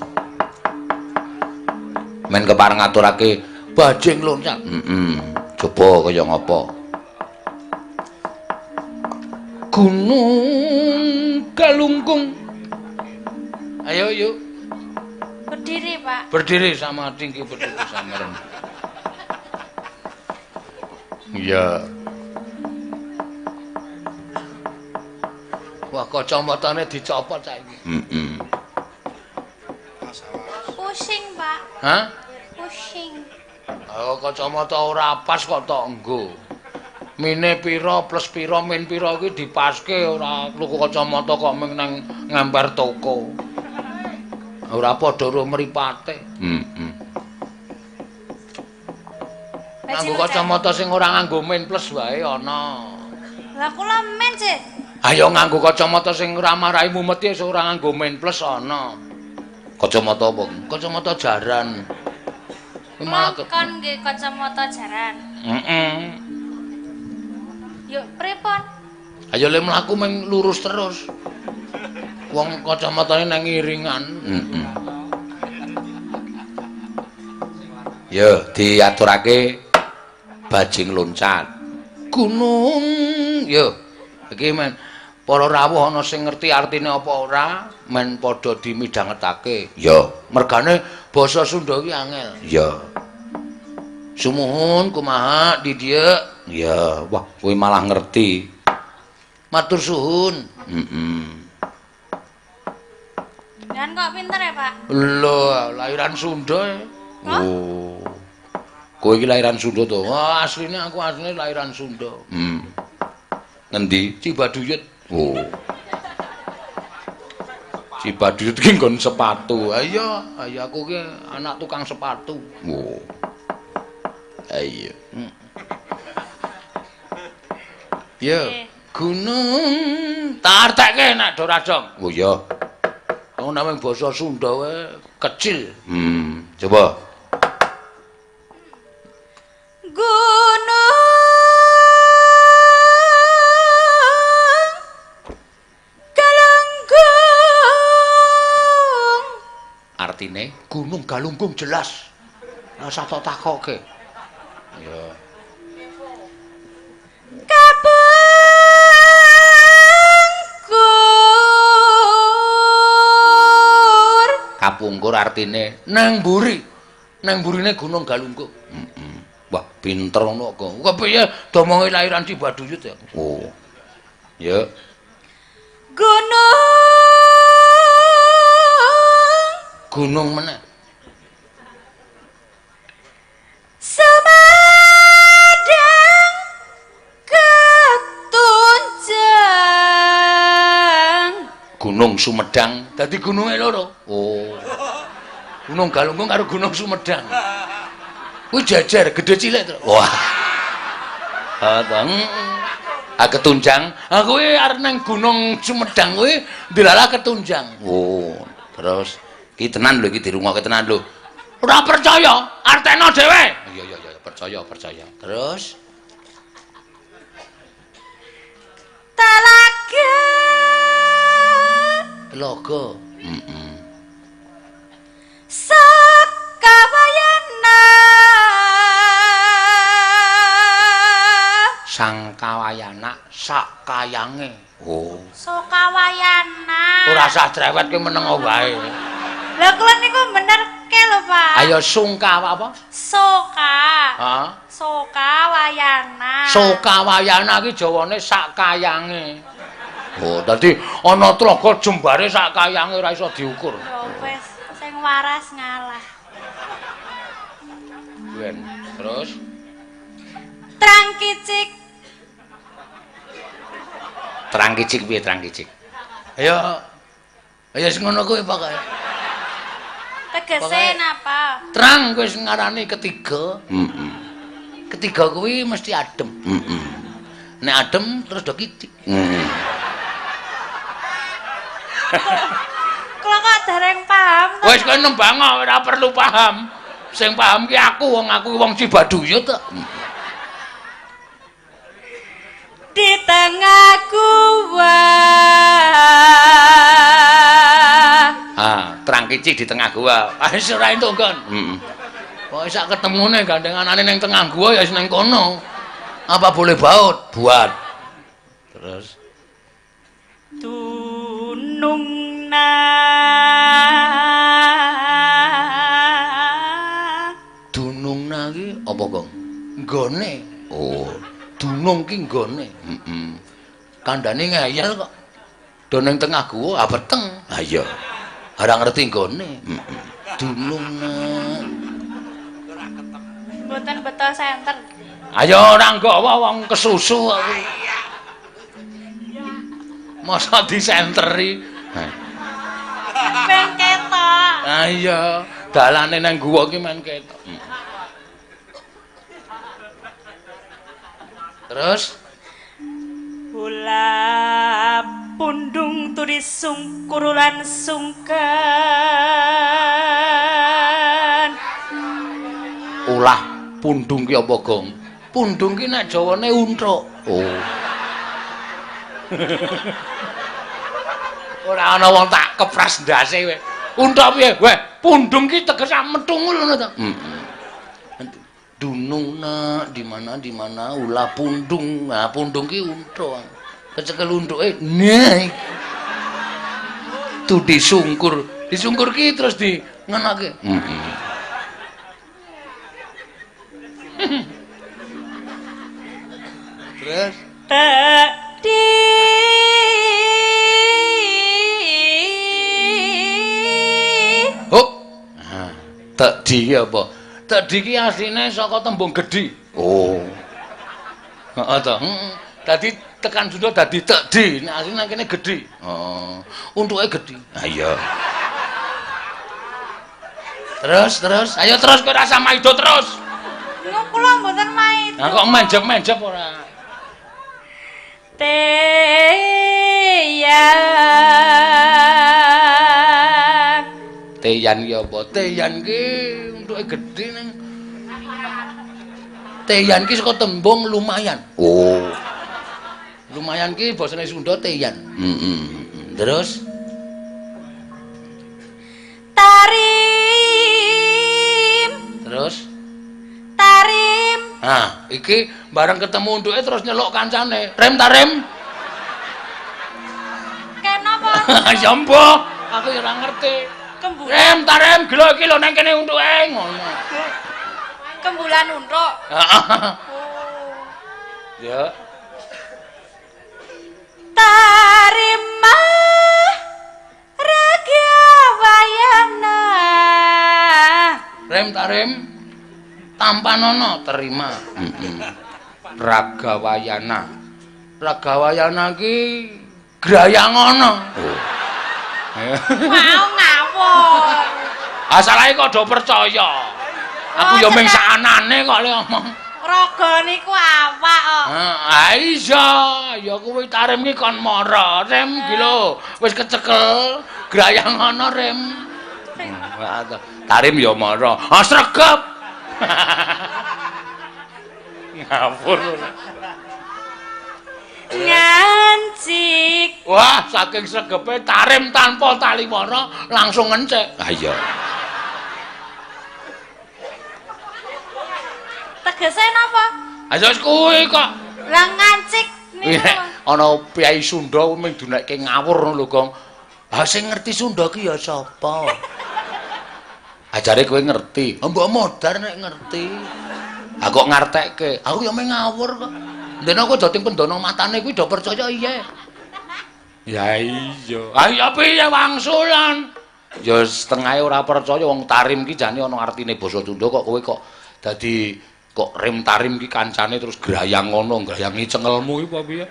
Men kepareng ngaturake bajing loncat. Heeh. Coba kaya ngapa? Gunung Galunggung. Ayo yuk. Berdiri, Pak. Berdiri sama tinggi berdiri sama rendah. Iya. Wah, kacamatane dicopot saiki. Pusing, Pak. Hah? Pusing. Oh, kacamata ora pas kok tok nggo. Mine pira plus pira min pira kuwi dipaske ora tuku kacamata kok ming nang ngambar toko. Ora padha karo mripate. Nganggo kacamata sing ora nganggo min plus wae ana. Lah kula men, Cik. Ayo nganggo kacamata sing ora marai mumet ya ora nganggo min plus ana. Kacamata apa? Kacamata jaran. Malah kon nggih kacamata jaran. Yuk, pripun? Ayo le mlaku meng lurus terus. Wong kacamatane nang iringan. Yo diaturake bajing loncat. Gunung. Yo. Iki men para rawuh ana sing ngerti artine apa ora, men padha dimidhangetake. Yo, mergane basa Sunda ki angel. Yo. Sumuhun kumaha di dia? Ya, wah kowe malah ngerti. Matur suhun. Dan kok pinter ya, Pak? Lho, lahiran Sunda. Oh. Kowe iki lahiran Sunda to? Wah, asline aku asline lahiran Sunda. Ngendi? Cibaduyut. Oh. Cibaduyut ki nggon sepatu. Ayo, aku ki anak tukang sepatu. Oh. Ayo. Ya, gunung tartekke nek do radong. Oh iya. Wong namung basa Sunda wae kecil. Coba. Gunung Galunggung. Artine Gunung Galunggung jelas. Rasa tak takoke. Ya. Kapungkur artine nang mburi. Nang mburine Gunung Galunggung. Wah, pinter ngono kok. Kepiye domonge lahiran Cibaduyut ya? Oh. Ya. Gunung meneh. Sumedang Ketunjang. Gunung Sumedang dadi gununge loro. Oh. Gunung Galunggung karo Gunung Sumedang. Kuwi jajar gedhe cilik to. Wah. Ketunjang. Kuwi arep nang Gunung Sumedang kuwi ndelala Ketunjang. Oh, terus iki tenan lho iki dirungokke tenan lho. Ora percaya, artekno dhewe. Iya, percaya. Terus Telaga. Sangkawayana sakayange. Oh. Sokawayana. Ora usah cerewet ki meneng wae. Lha kula niku bener ke lho, Pak. Ayo sungkawa apa? Soka. Hah? Sokawayana. Sokawayana ki jawane sakayange. Oh, dadi ana tlaga jembare sakayange ora iso diukur. Ya wis, sing waras ngalah. Ben, terus Trang kicik. terang kicik piye terang kicik? Ayo. Ayo sing ngono kuwi pokoke. Tegese napa? Terang wis ngarani ketiga. Ketiga kuwi mesti adem. Nek adem terus do kicik. Kula kok dereng paham. Wis kowe nembang ora perlu paham. Sing paham ki aku wong Cibaduyut kok. Di tengah gua. Terang kicik di tengah gua. Wis ora entuk kon. Kok sak ketemune gandenganane ning tengah gua ya ning kono. Apa boleh baut? Buat. Terus Tunungna. Dunungna ki apa, Gong? Nggone. Oh, dunung ki nggone. Kandhane ngeyel kok. Do ning tengah guwa abeteng. Ha iya. Ora ngerti nggone. Dunung nak. Mboten beto senter. Ayo ora nggawa wong kesusu aku. Masa disenteri. Ben ketok. Ah iya, dalane nang guwa ki men ketok. Terus Bola pundung turis sungkurulan sungkan. ulah pundung ki apa, Gong? Pundung ki nek Jawane unthuk. Oh. Ora ana wong tak kepras ndase kowe. Unthuk piye? Weh, pundung ki tegese metungul ngono to. Dunung nak di mana ulah pundung. Nah, pundung ki unthuk. Kecekel unthuke. Nah. Tu disungkur. Disungkur ki terus di ngenake. Terus Tadi oh. Tadi ki apa? Tadi ki asline saka tembung gedhi. Oh. Heeh to. Dadi tekan Sunda dadi tedi, nek asline kene gedhi. Oh. Untuke gedhi. Ha iya. Terus, ayo terus kowe rasa maido terus. Niku kula mboten maido. Nah kok menjep-menjep ora? Teyan ki apa? Teyan ki untuke gedhe ning. Teyan ki saka tembung lumayan. Oh. Lumayan ki basane Sunda teyan. Terus Tarim. Nah, iki bareng ketemu untuke terus nyeluk kancane. Rem ta rem? Kenapa? Ya mbok, aku ya ora ngerti. Kembulan. Rem ta rem, gelo iki lho nang kene untuke ngono. Kembulan untuk. Ya. Tarima raga wayana. Rem ta rem? Tampanono terima. Ragawayana. Ragawayana ki grayangono. Mau ngawur. Asalahe kok do percaya. Aku ya mung sakanane kok le ngomong. Raga niku awak kok. Ha iya, ya kuwi tarim ki kon mara. Rem ki lho, wis kecekel. Grayangono rem. Tarim ya mara. Ah sregep. Ngawur. Ngancik. Wah, saking sregepe tarim tanpa tali mara langsung ngencek. Ah iya. Tegese napa? Aja wis kuwi kok. Lah ngancik niku. Ana piyai Sunda mung dunekke ngawur ngono lho, Gong. Ha sing ngerti Sunda ki ya sapa? Ajare kowe ngerti. Mbok modar nek ngerti. Ha kok ngartekke. Aku ya mung ngawur kok. Ndene aku dadi pendono matane kuwi do percaya iya. Ya iya. Ah ya piye wangsulan? Ya setengah ora percaya wong tarim ki jane ana artine basa Sunda kok kowe kok dadi kok rem tarim ki kancane terus grayang ngono, grayangi cengelmu iki apa piye?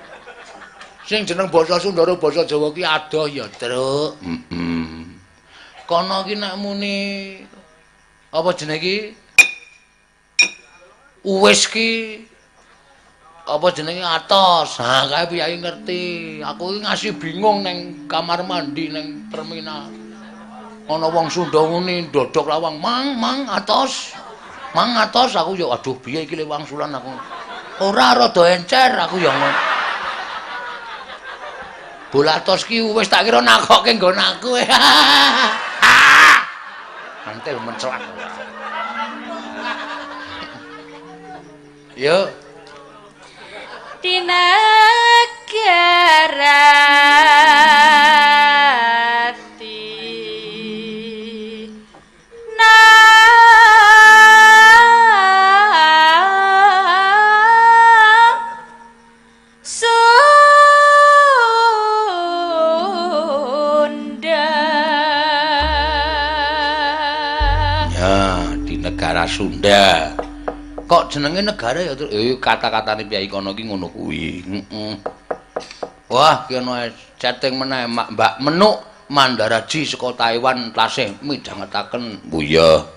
Sing jeneng basa Sunda karo basa Jawa ki adoh ya, Truk. Kono ki nek muni apa jenenge iki? Uwis ki apa jenenge atos. Ha kae piyai ngerti. Aku iki ngasih bingung neng kamar mandi neng terminal. Ana wong Sunda ngene ndodok lawang, "Mang, atos." Mang atos aku ya aduh piye iki le wangsulan aku. Ora rada encer aku ya ngono. Bola atos ki wis tak kira nakokke nggon aku. Mantel mencelak. Yo. Di negara Ya, di negara Sunda. Kok jenenge negara ya kata-katane piyai kono ki ngono kuwi. Wah, ki ono chatting meneh Mbak Menuk Mandaraji saka Taiwan tasih midhangetaken. Oh iya.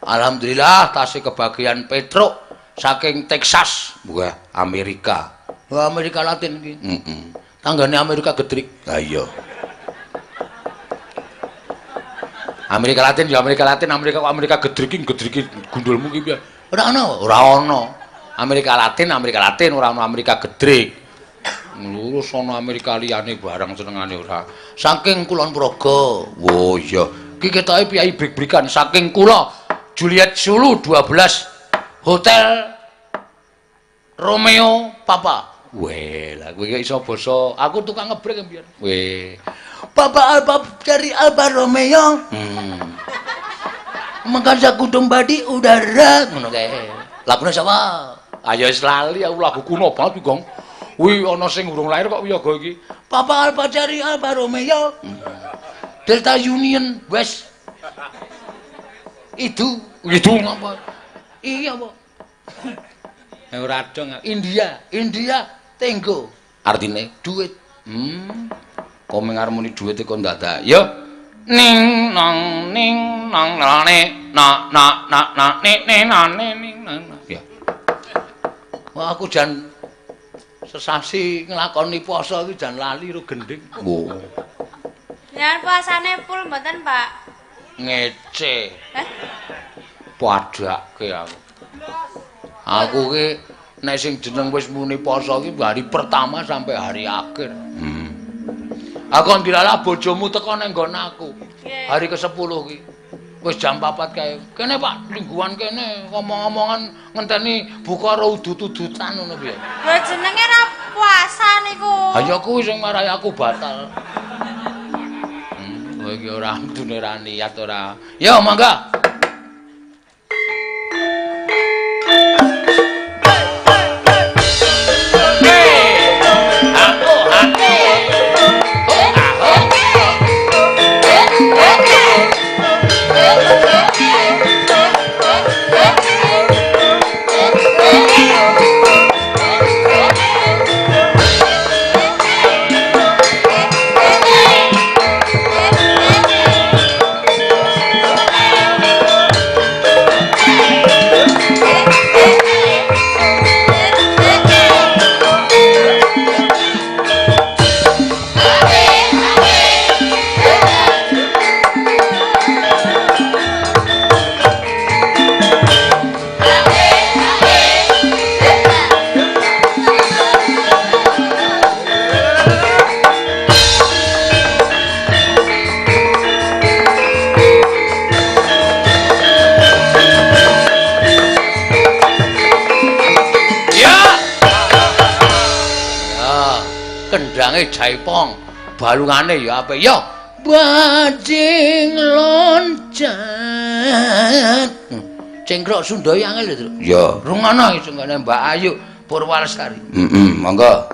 Alhamdulillah tasih kebagian Petruk saking Texas, wah Amerika. Wah Amerika Latin iki. Tanggane Amerika Gedrik. Ha iya. Amerika Latin ya Amerika Latin, Amerika Gedrik gundulmu ki piye? Ora ono. Amerika Latin ora ono Amerika Gedrik. Lurus ana Amerika liyane barang senengane ora. Saking Kulon Progo. Oh iya. Ki ketoke piyai brik-brikan saking kula Juliet Sulu 12 Hotel Romeo Papa. Weh, lah kowe iso basa. Aku tukang ngebrek mbiyen. Weh. Papa Alba dari Alba Romeo. Mengkaja kudung badi udara ngono kae. Lagune sapa? Ayo wis lali aku lagu kuno banget Gong. Kuwi ana sing urung lahir kok wiyaga iki. Papa Alba dari Alba Romeo. Delta Union West. Itu apa? Iya, apa? Ora dong. India Tenggo. Artine duit. Kok mengarmoni duit kok ndadak. Yo. Ning nang nane na ning ya. Wah aku jan sesasi nglakoni puasa iki jan lali ro gending. Oh. Jangan puasane full mboten, Pak? Ngece. Padake aku. Aku ki nek sing jeneng wis muni poso ki hari pertama sampai hari akhir. Aku ndilalah bojomu teko nang nggon aku. Hari ke-10 ki. Wis jam 4 kae. Kene Pak, lingguhan kene ngomong-ngomongan ngenteni buka ro udut-udutan ngono piye. Lho jenenge ra puasa niku. Ha ya kuwi sing marai aku batal. Kowe iki ora amdune ra niat ora. Ya mangga. Kendange jaipong, balungane ya apik ya. Bajing loncat. Cengkrok Sunda angel lho. Ya, rungono sing ngene Mbak Ayu Purwalesari. Monggo.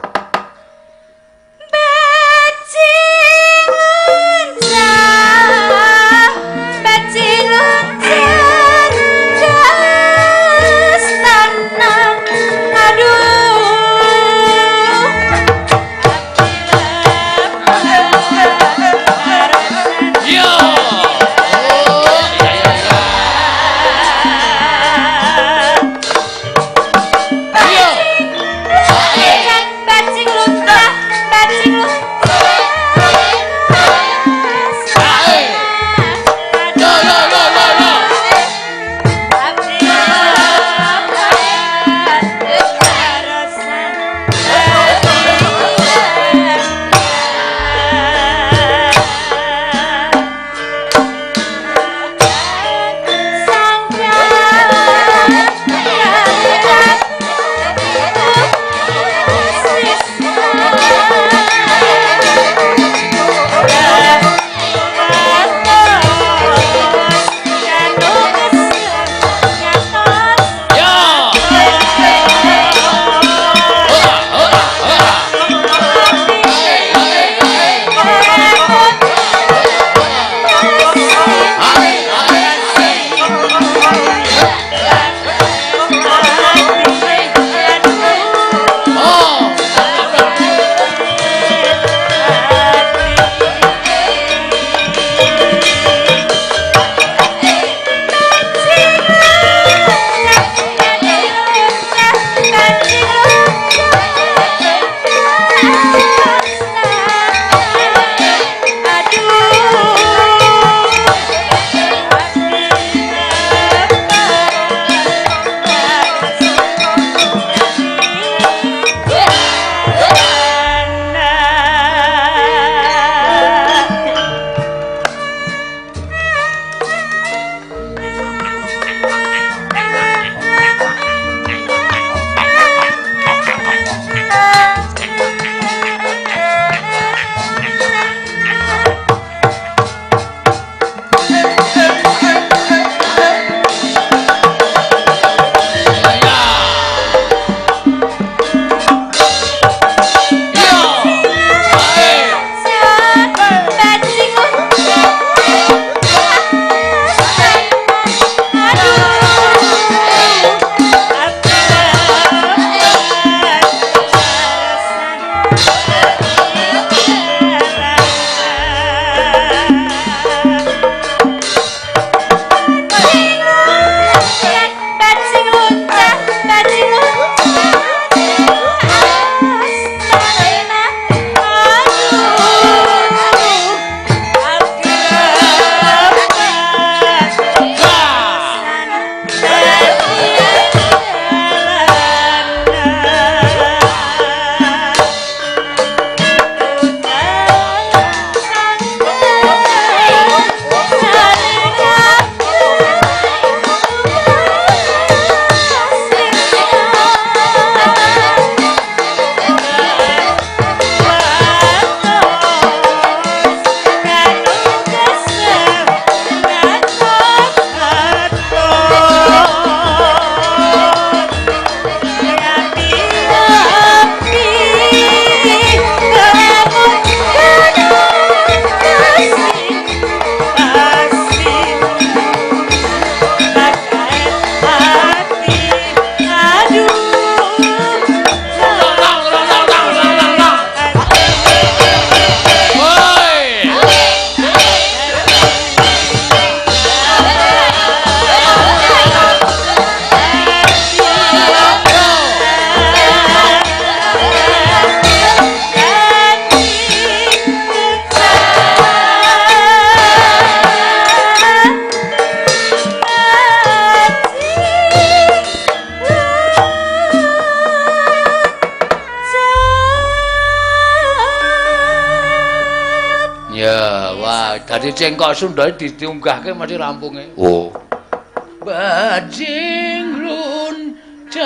cengkok Sunda diunggahke mesti rampunge. Oh. Bajing luncat.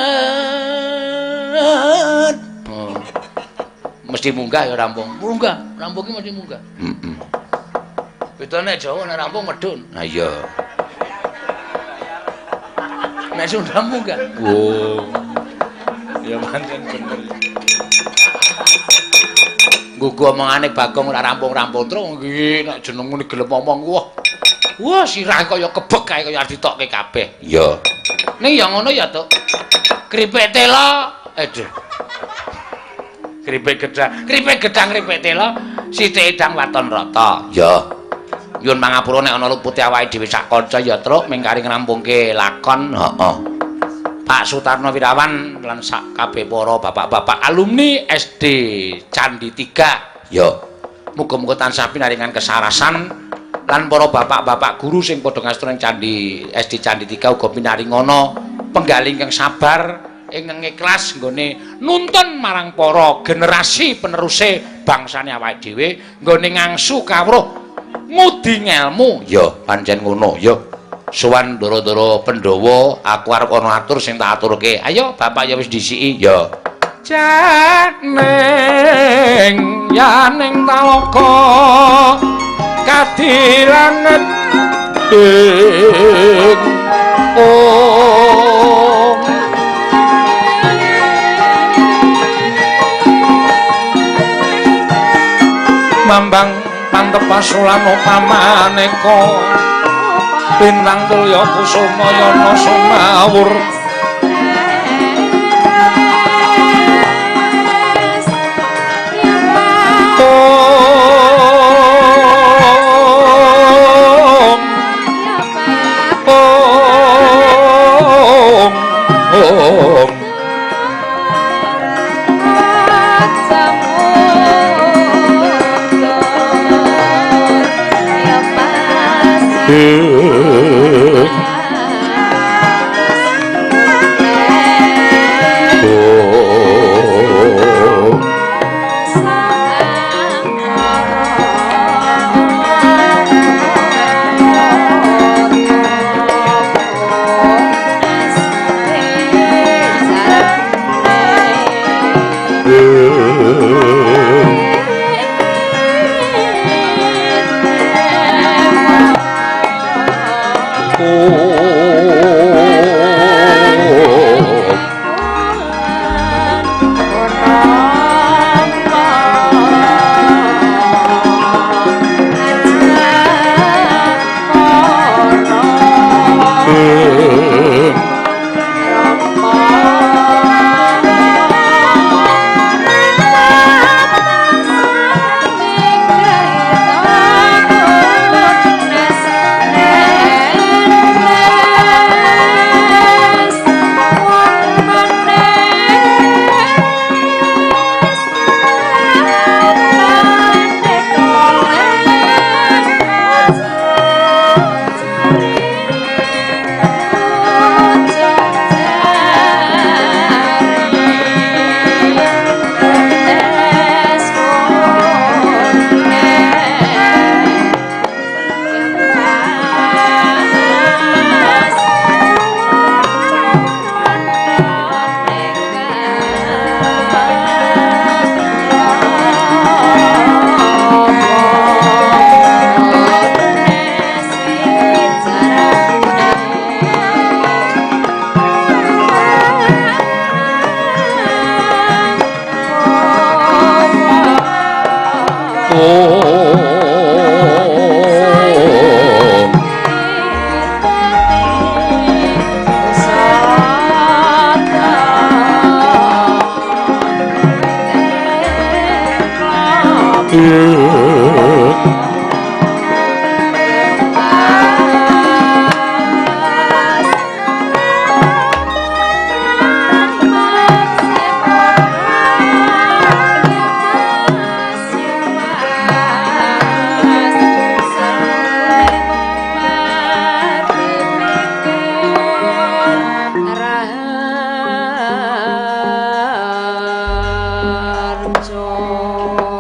Mesti munggah ya rampung. Munggah, rampungnya mesti munggah. Bedane Jawa nek rampung medun. Nah iya. Nek Sunda munggah. Oh. Ya pancen bener. Gugu omongane Bagong ora rampung-rampung terus iki nek jeneng ngene gelem ngomong wah. Wah sirah kaya kebek kae kaya ditokke kabeh. Iya. Ning ya ngono ya, Tuk. Kripik tela. Aduh. Kripik gedang, kripik tela, sithik edang waton rata. Ya. Nyuwun pangapura nek ana luputi awake dhewe sak kanca ya truk mingkari ngrampungke lakon. Heeh. Pak Sutarno Wirawan lan sak kabeh para bapak-bapak alumni SD Candi 3. Ya. Muga-muga tansah pinaringan kesarasan lan para bapak-bapak guru sing padha ngastu ning Candi SD Candi 3 uga pinaringana penggalih ingkang sabar ingkang ikhlas nggone nuntun marang para generasi peneruse bangsane awake dhewe nggone ngangsu kawruh ngudi ngelmu. Ya, pancen ngono, ya. Sowan Ndara-ndara Pandhawa, aku arep ana atur sing tak aturke. Ayo, Bapak ya wis disiki. Ya. Janeng yaning talaka kadilanget Mambang pantepasulano pamaneka bintang tulya kusuma yana sumawur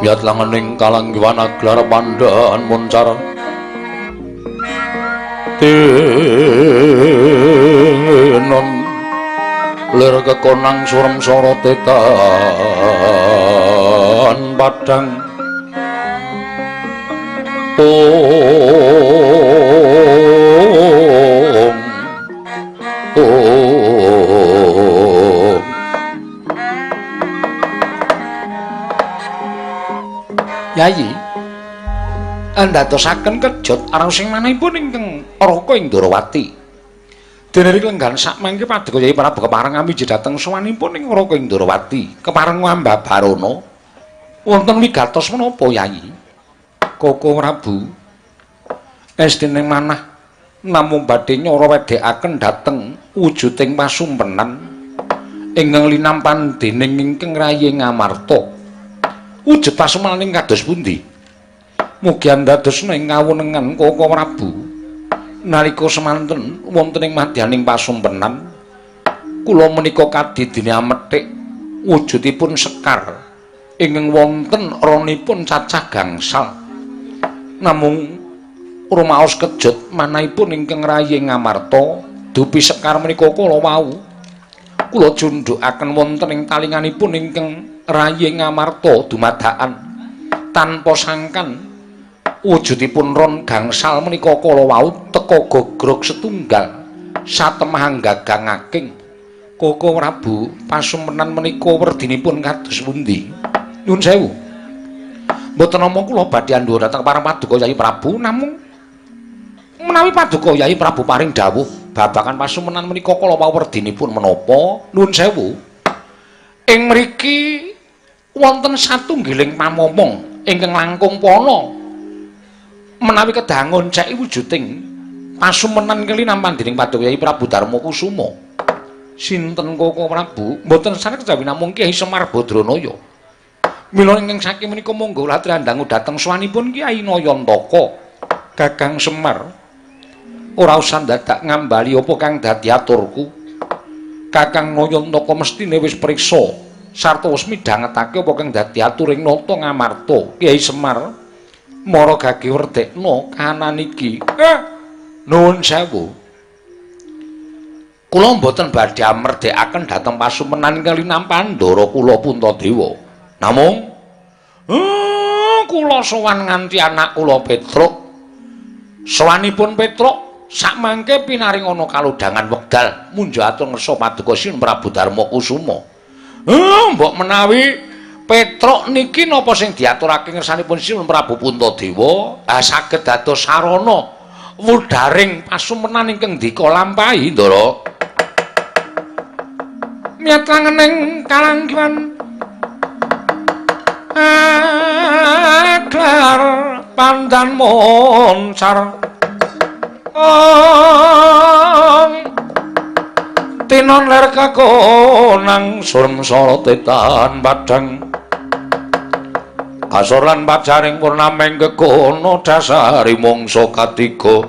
Yat langening kalanggiwan aglar pandaan muncar tinon lir kekonang surem sorotetan padang Yayi andatosaken kejot araosing manahipun ingkang Raka ing Ndarawati. Dene rika lenggan sak mangke paduka Yayi Prabu kepareng amiji dhateng sowanipun ing Raka ing Ndarawati. Kepareng Wambabarana wonten wigatos menapa Yayi? Koko Prabu estine manah namung badhe nyara wedhekaken dhateng wujuding pasumpenan ingkang linampan dening ingkang Rayi Ngamarta. Wujud pasumpenan kados pundi? Mugi andadosna ing kawunengan Koko Prabu nalika semanten wonten ing madyaning pasumpenan kula menika kadidene amethik wujudipun sekar ingkang wonten ranipun cacah gangsal namung rumaos kejut manahipun ingkang Rayi Ngamarta dupi sekar menika kala wau kula jundhukaken wonten ing talinganipun ingkang Rayi Ngamarta dumadakan tanpa sangkan wujudipun ron gangsal menika kala wau teka gogrog setunggal satemahang gagangaking Koko Prabu pasumpenan menika werdinipun kados pundi? Nyuwun sewu. Mboten namung kula badhe andhur dhateng para paduka Yayi Prabu namung menawi paduka Yayi Prabu paring dawuh babagan pasumpenan menika kala wau werdinipun menapa? Nyuwun sewu. Ing mriki wonten satunggiling pamomong ingkang langkung pana menawi kedah ngonceki wujuding pasumpenan kelinampan dening paduka Yayi Prabu Darma Kusuma. Sinten Koko Prabu? Mboten saged kejawi namung Kyai Semar Badranaya. Mila ingkang saking menika monggo latri andangu dhateng swanipun Kyai Nayantaka. Kakang Semar ora usah dadak ngambali apa kang dadi aturku. Kakang Nayantaka mestine wis priksa sarta wis midhangetake apa kang dadi aturing nata Ngamarta. Kyai Semar mara gage werdekna kahanan iki. Nuwun sewu. Kula mboten badhe amerdekaken dhateng pasumpenan kelinampan Ndara kula Puntadewa. Namung kula sowan nganti anak kula Petruk. Sowanipun Petruk sakmangke pinaring ana kalodhangan wekdal munjo atur ngersa paduka Sin Prabu Darma Kusuma. Mbok menawi Petruk niki napa sing diaturake ngersanipun Sin Prabu Puntadewa saged dados sarana wudaring pasumpenan ingkang dikalampahi Ndara. Miatrangening kalanggihan aklar pandan monsar tinon ler kakonang surem sorotetan padang asor lan pajaring purnameng kekono dasari mangsa katiga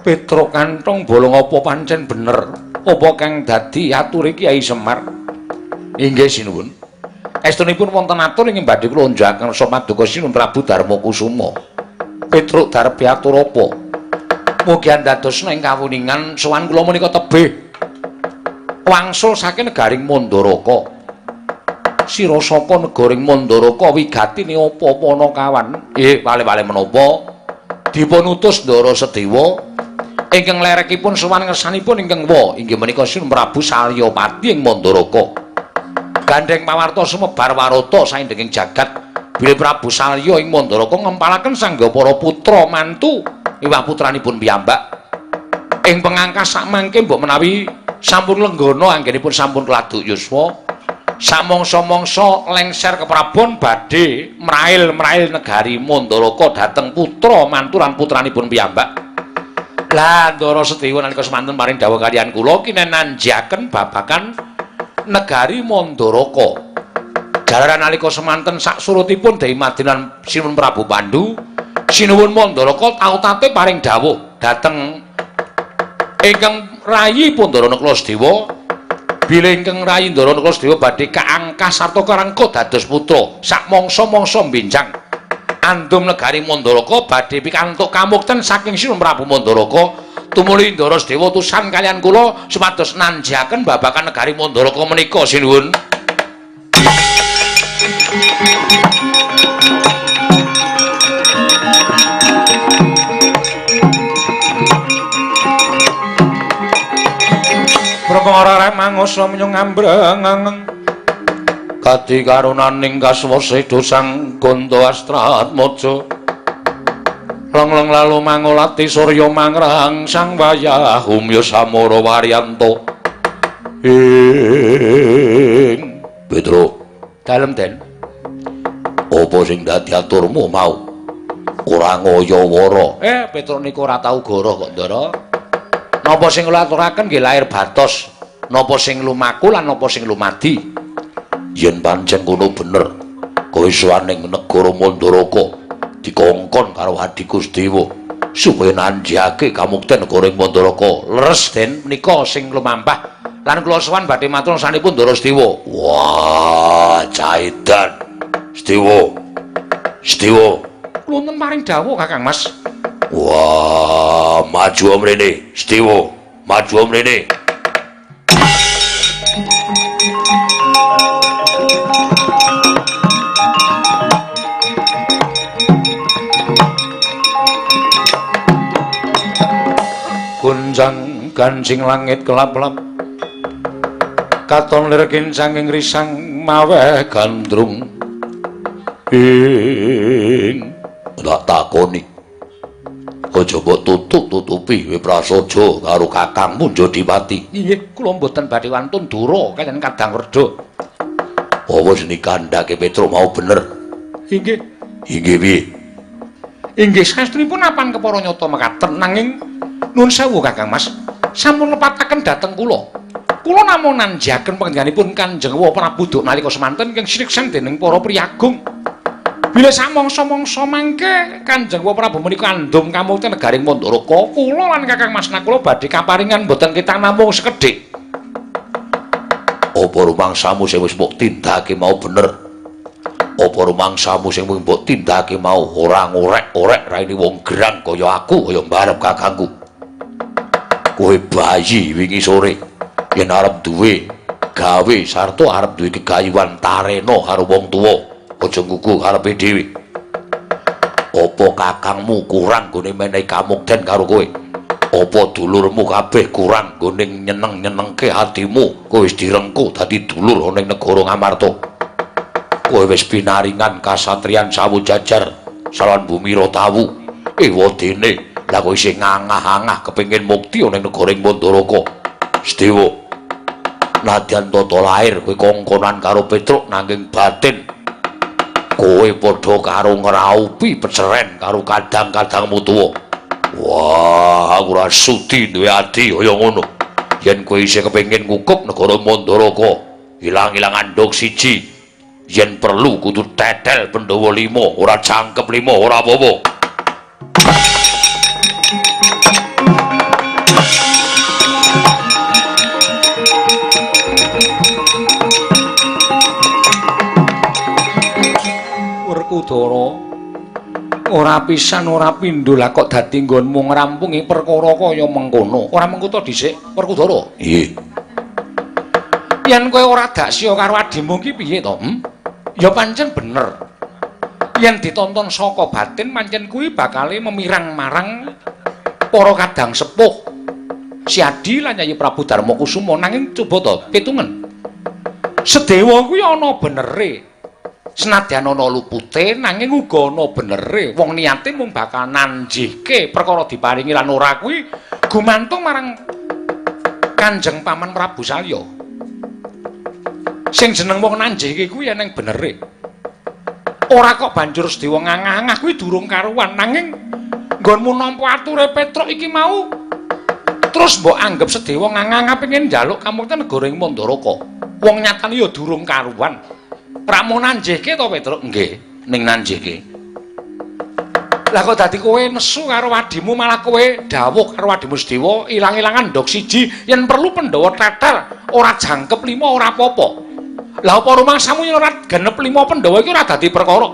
Petruk kantong bolong apa pancen bener apa kang dadi ature Kyai Semar? Inggih sinuwun. Estunipun wonten atur ingkang badhe kula njaken Paduka Sin Prabu Darma Kusuma. Petruk darepe atur apa? Mugi andadosna ing kawuningan sowan kula menika tebih wangsul saking negaring Mandaraka. Sira saka negaring Mandaraka wigatine apa-apa ana kawan? Wale-wale menapa? Dipun utus Ndara Sedewa ingkang lerekipun sowan ngersanipun ingkang wa inggih menika Sin Prabu Salyapati ing Mandaraka. Gandeng pawarta sumebar warata saindenging jagat bilih Prabu Salya ing Mandaraka ngempalaken sangga para putra mantu miwah putranipun piyambak. Ing pengangkas sakmangke mbok menawi sampun lenggana anggenipun sampun keladuk yuswa samangsa-mangsa lengser keprabon badhe mrail-mrail negari Mandaraka dhateng putra mantu lan putranipun piyambak. Lah Ndara Sedewa nalika semanten paring dawuh kaliyan kula kinenanjaken babagan negari Mandaraka. Jalaran nalika semanten saksurutipun Dewi Madinan Sinuwun Prabu Pandhu, Sinuwun Mandaraka tau-tate paring dawuh dhateng ingkang Rayi Pandharana Klasedewa bilih ingkang Rayi Pandharana Klasedewa badhe kaangkas sarta karangka dados putra sak mangsa-mangsa benjang andum negari Mandaraka badhe pikantuk kamukten saking Sinun Prabu Mandaraka tumuli Ndara Sedewa utusan kalian kula supados nanjaken babagan negari Mandaraka menika sinuwun. Perkara mangasa menyang ambreng kati karunaning kaswasa dosang Ganda Astratmaja lang lalu mangolati Surya mangrang sang wayah humya samara waryanto ing Petro dalem den apa sing dadi aturmu mau ora ngaya wara Petro niku ora tau goroh kok Ndara. Napa sing kula aturaken nggih lair batos, napa sing lumaku lan napa sing lumadi. Yen pancen ngono bener, kowe suwaning negara Mandaraka dikongkon karo adiku Sedewa supaya nanjake kamukten negara Mandaraka. Leres den menika sing lumampah. Lan kula sowan badhe matur sanipun Ndara Sedewa. Wah, caedan. Sedewa. Kula nun paring dawuh Kakang Mas. Wah, maju mrene, Sedewa, maju mrene. Gunjang gancing langit kelap-kelap, katon lir kincanging risang maweh gandrung. Ing tak takoni aja mbok tutup-tutupi we prasaja karo Kakangmu Jodipati. Nggih, kula mboten badhe wantun dura kaliyan Kadang Werda. Apa seni kandhake Petro mau bener? Inggih. Inggih piye? Inggih sastrinipun apan kepara nyata mekaten nanging nuwun sewu Kakang Mas, sampun lepataken dhateng kula. Kula namung nanjaken panjenenganipun Kanjeng Prabu Duk nalika semanten ingkang siriksan dening para priyagung. Bila samangsa-mangsa mangke Kanjeng Prabu menika andum kamukten negaring Mandaraka, kula lan Kakang Mas kula badhe kaparingan boten kita namung sekedhik. Apa rumangsamu sing wis mbok tindakake mau bener? Apa rumangsamu sing mbok tindakake mau ora ngorek-orek raine wong gerang kaya aku kaya mbarep kakangku? Kowe bayi wingi sore yen arep duwe gawe sarta arep duwe gegayuhan tarena karo wong tuwa. Aja nguku karepe dhewe. Apa kakangmu kurang gone menehi kamukten karo kowe? Apa dulurmu kabeh kurang gone nyeneng-nyenengke atimu? Kowe wis direngku dadi dulur ning negara Ngamarta. Kowe wis pinaringan kasatriyan Sawujajar salan bumi Rotawu. Ewadene lah kowe isih ngangah-angah kepengin mukti ning negara Mandaraka. Sedewa, nadyan tata lair kowe kongkonan karo Petruk nanging batin kowe padha karo ngraupi peceren karo kadang-kadangmu tuwa. Wah, aku ora sudi duwe adi kaya ngono. Yen kowe isih kepengin ngukup negara Mandaraka, ilang-ilangan ndok siji. Yen perlu kudu tetel Pandhawa 5, ora jangkep 5, ora apa-apa. Werkudara, ora pisan ora pindho lah kok dadi nggonmu ngrampungi perkara kaya mengkono. Ora mengko to dhisik, Werkudara? Nggih. Yen kowe ora daksya karo adimu ki piye to? Ya pancen bener. Yen ditonton saka batin pancen kuwi bakale memirang marang para kadang sepuh Si Adi lan Nyai Prabu Darmakusuma nanging coba to pitungen. Sedewa kuwi ana benere. Senadyan ana lupute nanging uga ana benere. Wong niate mung bakal nanjihke perkara diparingi lan ora kuwi gumantung marang Kanjeng Paman Prabu Salya. Sing jeneng wong nanjihke kuwi eneng benere. Ora kok banjur Sedewa ngangah-angah kuwi durung karuan nanging nggonmu nampa ature Petruk iki mau terus mbok anggap Sedewa ngangah-angah pengin njaluk kamukten negara ing Mandaraka. Wong nyatane ya durung karuan. Pramu nanjihke to Petruk? Nggih, ning nanjihke. Lah kok dadi kowe nesu karo wadimu malah kowe dawuh karo wadimu Sedewa ilang-ilangan ndok siji yen perlu Pandhawa tetel ora jangkep 5 ora apa-apa. Lah apa rumangsamu yen ora genep 5 Pandhawa iki ora dadi perkara.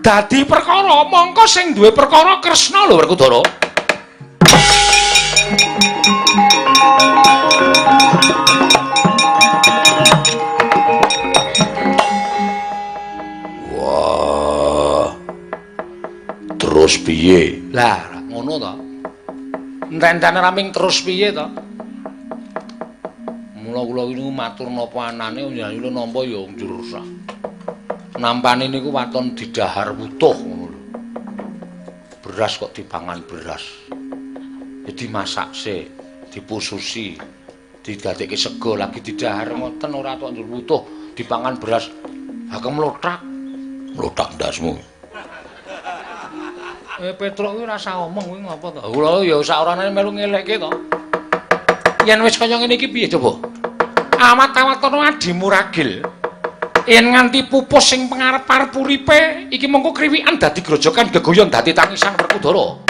dadi perkara mongko sing duwe perkara Kresna lho Werkudara. Wah. Terus piye? Lah, ngono to. Enten-enten raming terus piye to? Mula kula niku matur napa anane nyanyi nampa ya njur sak. Nampane niku waton didahar wutuh ngono lho. Beras kok dipangan beras. Ya dimasak sik, dipususi, digadekke sego lagi didahar ngoten ora tok njur wutuh dipangan beras. Ha kemlotrak. Mlotak ndasmu. Petruk kuwi rasa omong kuwi ngapa to? Kula ya sak orane melu ngelekke to. Yen wis kaya ngene iki piye coba? Awat-awat kono adimu ragil. Yen nganti pupus sing pangarep-arep uripe iki mengko kriwikan dadi grojokan gegoyon dadi tangisan Werkudara.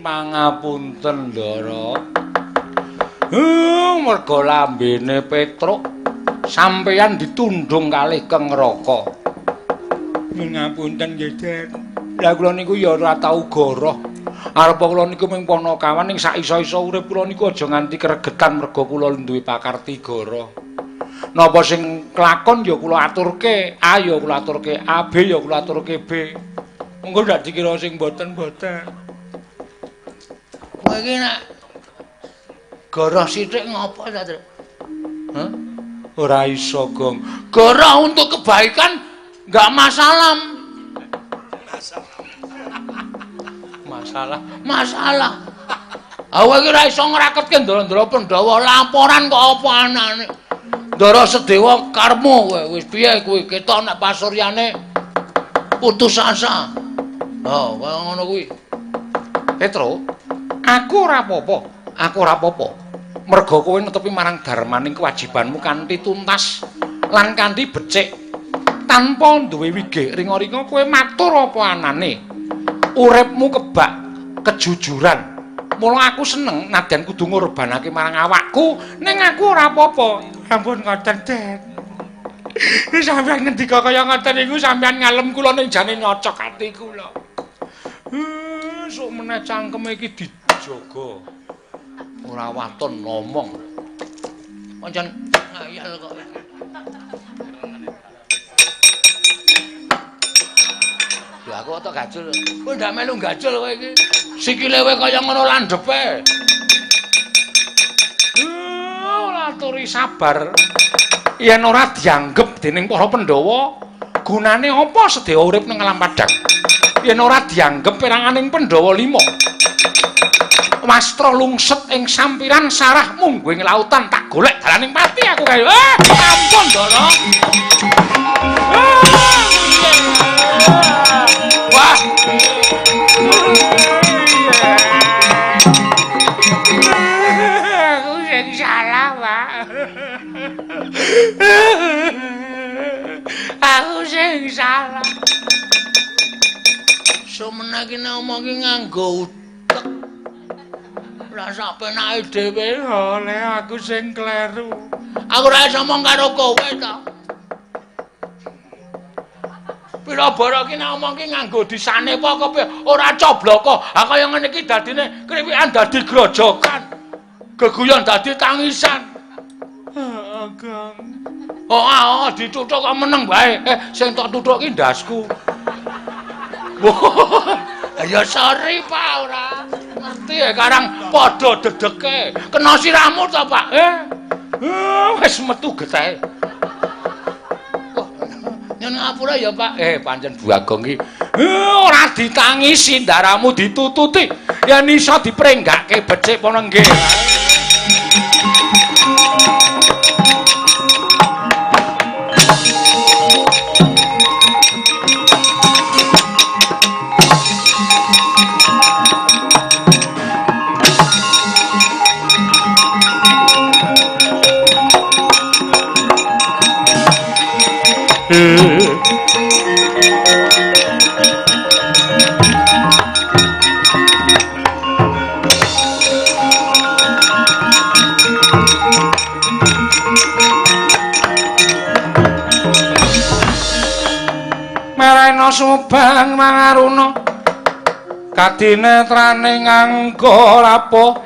Pangapunten Ndara. Merga lambene Petruk sampeyan ditundung kalih Keng Raka. Ngapunten nggih, Den. Lah kula niku ya ora tau goroh. Arep kula niku mung Panakawan ning sak isa-isa urip kula niku aja nganti keregetan merga kula duwe pakarti goroh. Napa sing kelakon ya kula aturke, A ya kula aturke A, B ya kula aturke B. Monggo ndak dikira sing boten-boten. Kowe iki nek goroh sithik ngopo ta, Tru? Hah? Ora iso, Gong. Goroh untuk kebaikan enggak masalah. Masalah. Kowe iki ora iso ngraketke Ndara-ndara Pandhawa laporan kok apa anane. Ndara Sedewa karmo kowe. Wis piye kowe ketok nek pasuryane putus asa. Oh, kaya ngono kuwi. Petro, aku ora apa-apa. Merga kowe netepi marang darmaning kewajibanmu kanthi tuntas lan kanthi becik. Tanpa duwe wigih ringa-ringa kowe matur apa anane. Uripmu kebak kejujuran. Mula aku seneng nadyan kudu ngorbanake marang awakku, ning aku ora apa-apa. Ampun ngoten, Den. Sampeyan ngendika kaya ngoten niku sampeyan ngalem kula ning jane nyocok ati kula. Sok meneh cangkeme iki dijaga. Ora waton ngomong. Pancen ngayal kok. Lha aku tok gajul. Kowe ndak melu gajul kowe iki. Sikile kowe kaya ngono landhepe. Ora aturi sabar. Yen ora dianggep dening para Pandhawa, gunane apa Sedewa urip ning alam padang? Yen ora dianggep peranganing Pandhawa 5. Wastra lungset ing sampiran sarah mungguing lautan tak golek dalaning pati aku kae. Ampun, Ndara. Wah. Aku sing salah, Pak. Aku sing salah. Semeneh iki ngomong iki nganggo utek. Lah sak penake dhewe oleh aku sing kleru. Aku ora iso ngomong karo kowe to. Pira bara iki ngomong iki nganggo disane apa kowe ora cobloko. Ha kaya ngene iki dadine kriwikan dadi grojokan. Geguyon dadi tangisan. Heeh, Kang. Oh, dituthuk kok meneng bae. Sing tak tuthuk ki ndasku. Ya sorry Pak ora ngerti ya karang padha dedeke. Kena sirahmu to, Pak? Wis metu getahe. Nyun ngapura ya, Pak. Pancen Bu Agong iki ora ditangisi ndaramu ditututi. Yen iso diprenggake becik pono nggih. Marena subang mangaruna kadinetrane nganggo lapo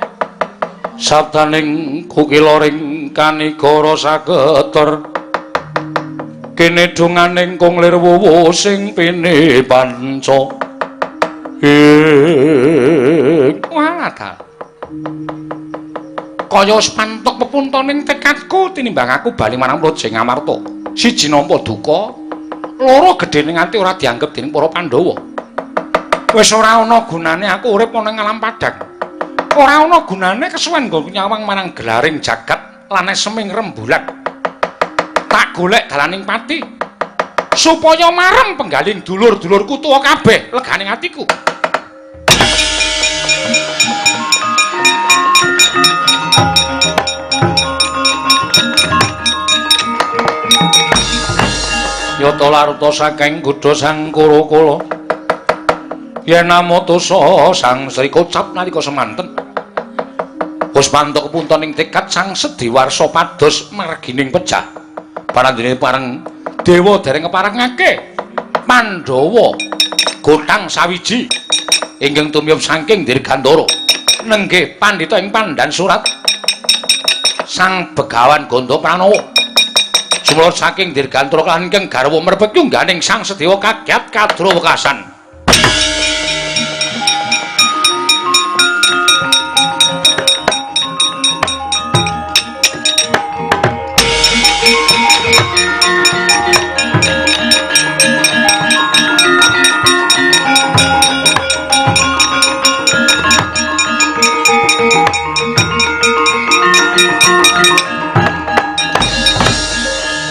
sabdaning kukiloring kanigara sageter kene dunganing kunglir wuwu sing pini panca walata kaya wis pantuk pepuntaning tekadku tinimbang aku bali marang Praja Ngamarta siji nampa duka loro gedene nganti ora dianggep dening para Pandhawa. Wis ora ana gunane aku urip ana ing alam padang. Ora ana gunane kesuwen nggo nyawang marang gelaring jagat lan seming rembulan. Tak golek dalaning pati supaya marem penggaling dulur-dulurku tuwa kabeh legane atiku. Yata laruta saking Gudha Sang Kurakala yen namatosa Sang Sri kocap nalika semanten Puspanto kepuntoning tekad Sang Sediwarsa pados margining pejah parandene pareng dewa dereng keparengake Pandhawa gotang sawiji ingkang tumiyup saking Dirgandara nenggih pandhita ing Pandhan Surat Sang Begawan Ganda Pranowo Sumulur saking Dirgantara lan ingkang garwa mrebet yungganing Sang Sedewa kagiat kadra wekasan.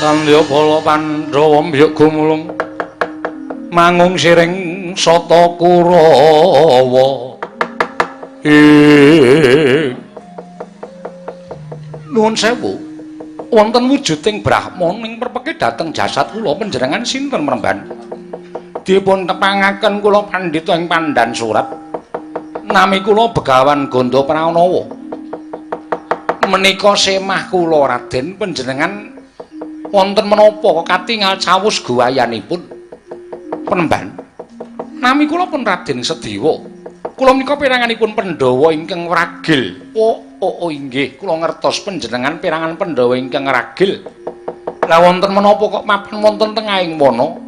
Kandya Bala Pandhawa mbiyuk gumulung mangung siring sata Kurawa nuwun sewu wonten wujuding Brahmana ing perpeke dhateng jasad kula panjenengan sinten mremban dipun tepangaken kula pandhita ing Pandhan Surat nami kula Begawan Ganda Pranowo menika semah kula Raden panjenengan wonten menapa katingal cawus guwayanipun penemban nami kula pun Raden Sedewa kula menika peranganipun Pandhawa ingkang ragil inggih kula ngertos panjenengan perangan Pandhawa ingkang ragil la wonten menapa kok mapan wonten tengahing wana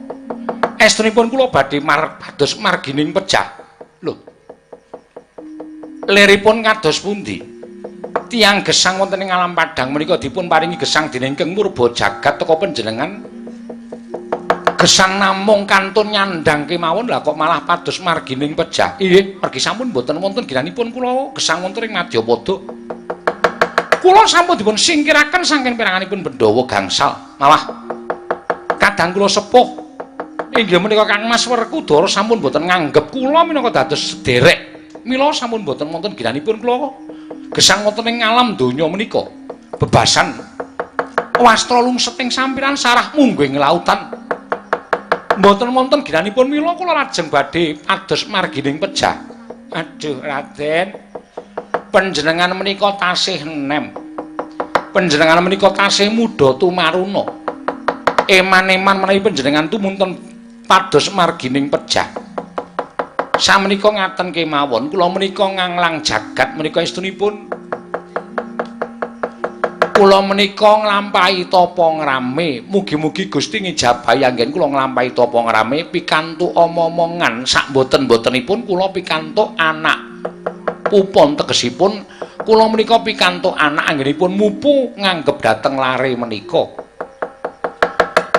estunipun kula badhe pados margining pejah lho liripun kados pundi tiyang gesang wonten ing alam padang menika dipun paringi gesang dening Kang Murba jagat teka panjenengan gesang namung kantun nyandhang kemawon lah kok malah pados margining pejah inggih mergi sampun boten wonten ginanipun kula gesang wonten ing Madyapada kula sampun dipun singkiraken saking peranganipun Pandhawa gangsal malah kadang kula sepuh inggih menika Kang Mas Werkudara sampun boten nganggep kula minangka dados sederek mila sampun boten wonten ginanipun kula gesang wonten ing alam donya menika bebasan wastra lungseting sampiran sarah mungging lautan mboten wonten ginanipun mila kula lajeng badhe pados margining pejah aduh Raden panjenengan menika tasih enem panjenengan menika tasih muda tumaruna eman-eman menawi panjenengan tumunten pados margining pejah samenika ngaten kemawon kula menika nganglang jagat menika estunipun kula menika nglampahi tapa ngrame mugi-mugi Gusti ngijabahi anggen kula nglampahi tapa ngrame pikantuk omong-omongan sak boten-botenipun kula pikantuk anak pupon tegesipun kula menika pikantuk anak anggenipun mupu nganggep dhateng lare menika.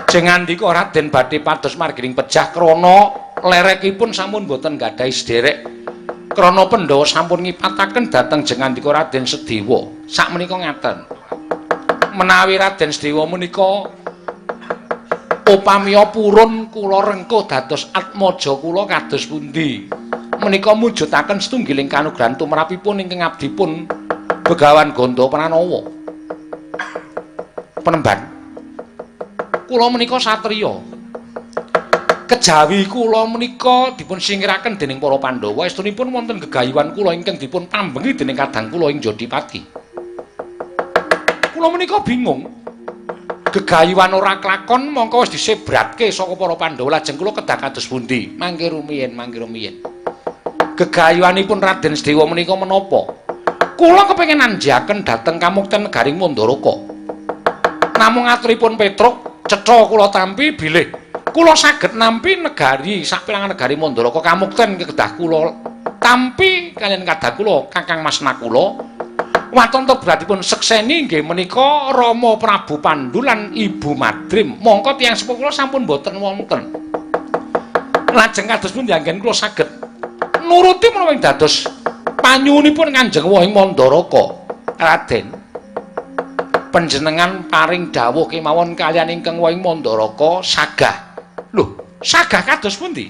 Jengandika Raden badhe pados margining pejah krana lerekipun sampun boten gadhahi sederek. Krana Pandhawa sampun ngipataken dhateng jengandika Raden Sedewa. Sakmenika ngaten. Menawi Raden Sedewa menika upamiya purun kula rengkuh dados atmaja kula kados pundi. Menika mujudaken setunggiling kanugrahan tumrapipun ingkang abdipun Begawan Ganda Pranowo. Penemban kula menika satriya. Kejawi kula menika dipun singkiraken dening para Pandhawa, estunipun wonten gegayuhan kula ingkang dipun tambengi dening kadang kula ing Jodipati. Kula menika bingung. Gegayuhan ora klakon mongko wis disebratke saka para Pandhawa, lajeng kula kedah kados pundi? Mangke rumiyin. Gegayuhanipun Raden Sedewa menika menapa? Kula kepengin anjaken dhateng kamukten negaring Mandaraka. Namung aturipun Petruk cetha kula tampi bilih kula saged nampi negari saperangan negari Mandaraka kamukten kedah kula tampi kaliyan kadang kula Kakang Mas Nakula waton beratipun sekseni nggih menika Rama Prabu Pandhu lan Ibu Madrim. Mongko tiyang sepuh kula sampun boten wonten. Lajeng kados pundi anggen kula saged nuruti menawi dados panyuwunipun Kanjeng Wahing Mandaraka. Raden panjenengan paring dawuh kemawon kaliyan ingkang Wahing Mandaraka sagah. Lho, sagah kados pundi?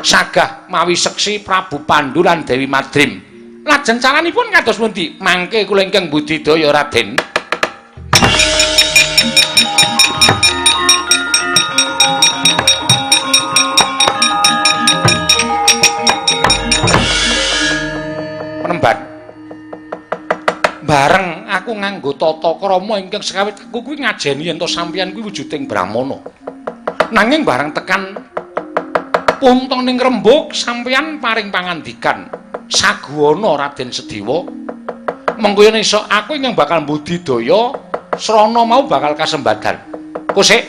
Sagah mawi seksi Prabu Pandhu lan Dewi Madrim. Lajeng caranipun kados pundi? Mangke kula ingkang budidaya Raden. Penemban. Bareng aku nganggo tata krama ingkang sekawit aku kuwi ngajeni yen to sampeyan kuwi wujuding brahmana. Nanging bareng tekan puntong ning rembug sampeyan paring pangandikan saguwana Raden Sedewa. Mengko yen iso aku ingkang bakal budidaya srana mau bakal kasembadan. Kusik.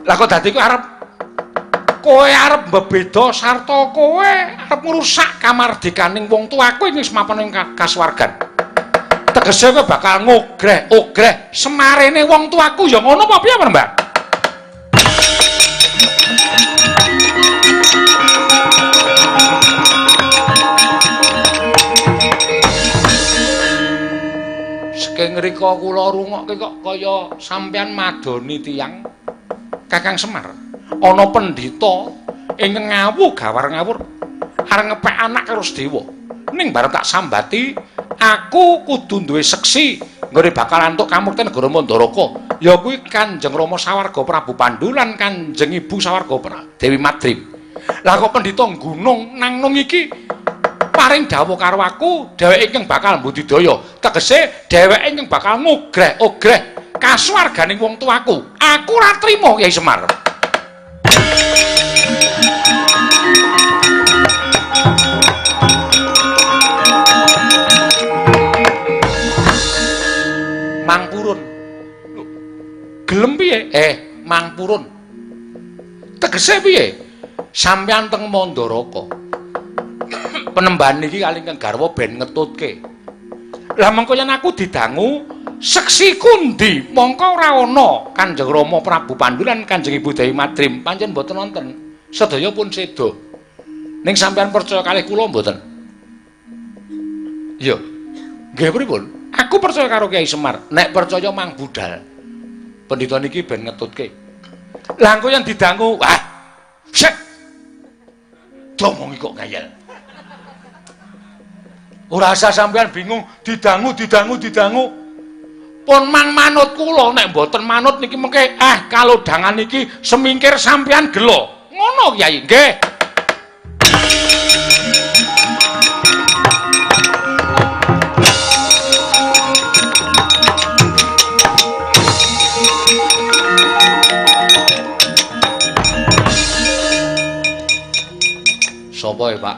Lah kok dadi kowe arep mbebeda sarta kowe arep ngrusak kamardikaning wong tuaku ing semapan ing kasuwargan. Tegese kowe bakal ngogreh semarene wong tuaku ya ngono apa piye, Mbak? Saking ngrika kula rungokke kok kaya sampeyan madoni tiyang Kakang Semar. Ana pendhita ingkang ngawuh gawar ngawur arep ngepek anak karo Sedewa. Ning bareng tak sambati, aku kudu duwe seksi nggone bakal antuk kamukten negara Mandaraka. Ya kuwi Kanjeng Rama Sawarga Prabu Pandhu lan Kanjeng Ibu Sawarga Dewi Madrim. Lah kok pendhita gunung nang nung iki paring dawuh karo aku, dheweke ingkang bakal budidaya. Tegese dheweke ingkang bakal ngogreh kasuwarganing wong tuaku. Aku ora trima, Kyai Semar. Mang Purun. Gelem piye? Mang Purun. Tegese piye? Sampeyan teng Mandaraka. Penemban iki kali ingkang garwa ben ngetutke. Lah mengko yen aku didangu seksi kundi mongko ora ana Kanjeng Rama Prabu Pandhu lan Kanjeng Ibu Dewi Madrim pancen mboten wonten. Sedaya pun sedo. Ning sampeyan percaya kalih kula mboten? Iya. Nggih pripun? Aku percaya karo Kyai Semar. Nek percaya Mang Budal. Pendhita niki ben ngetutke. Lah engko yen didangu, wah. Sek. Domongi kok ngayal. Ora usah sampeyan bingung didangu. Pun mang manut kula nek mboten manut niki mengke kalau dangan niki semingkir sampeyan gelo. Ngono Kyai, nggih. Sapa ya, Pak?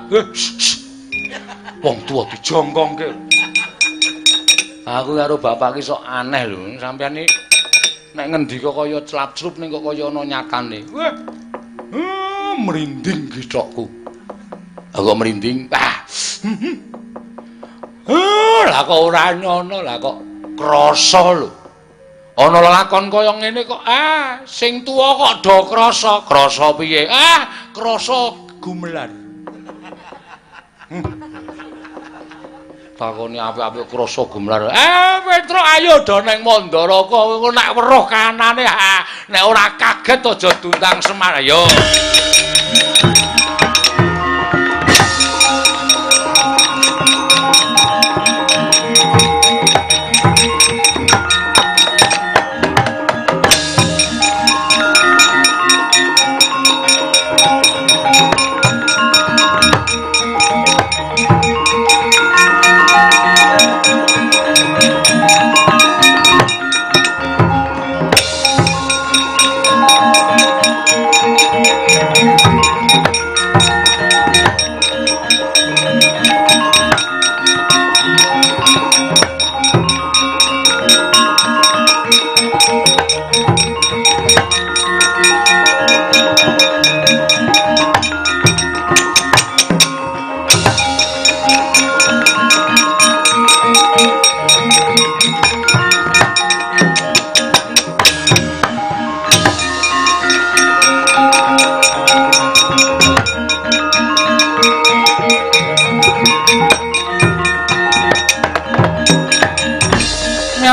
Wong tuwa dijongkongke. Aku karo bapak ki sok aneh lho, sampeyan iki nek ngendika kaya clap-clup ning kok kaya ana nyatane. Merinding githokku. Aku merinding. Lah kok ora nyono, lah kok krasa lho. Ana lelakon kaya ngene kok sing tuwa kok do krasa. Krasa piye? Krasa gumelar. Takoni apik-apik krasa gumelar. Petruk ayo do ning Mandaraka nek weruh kanane nek ora kaget aja dundang Semar ayo.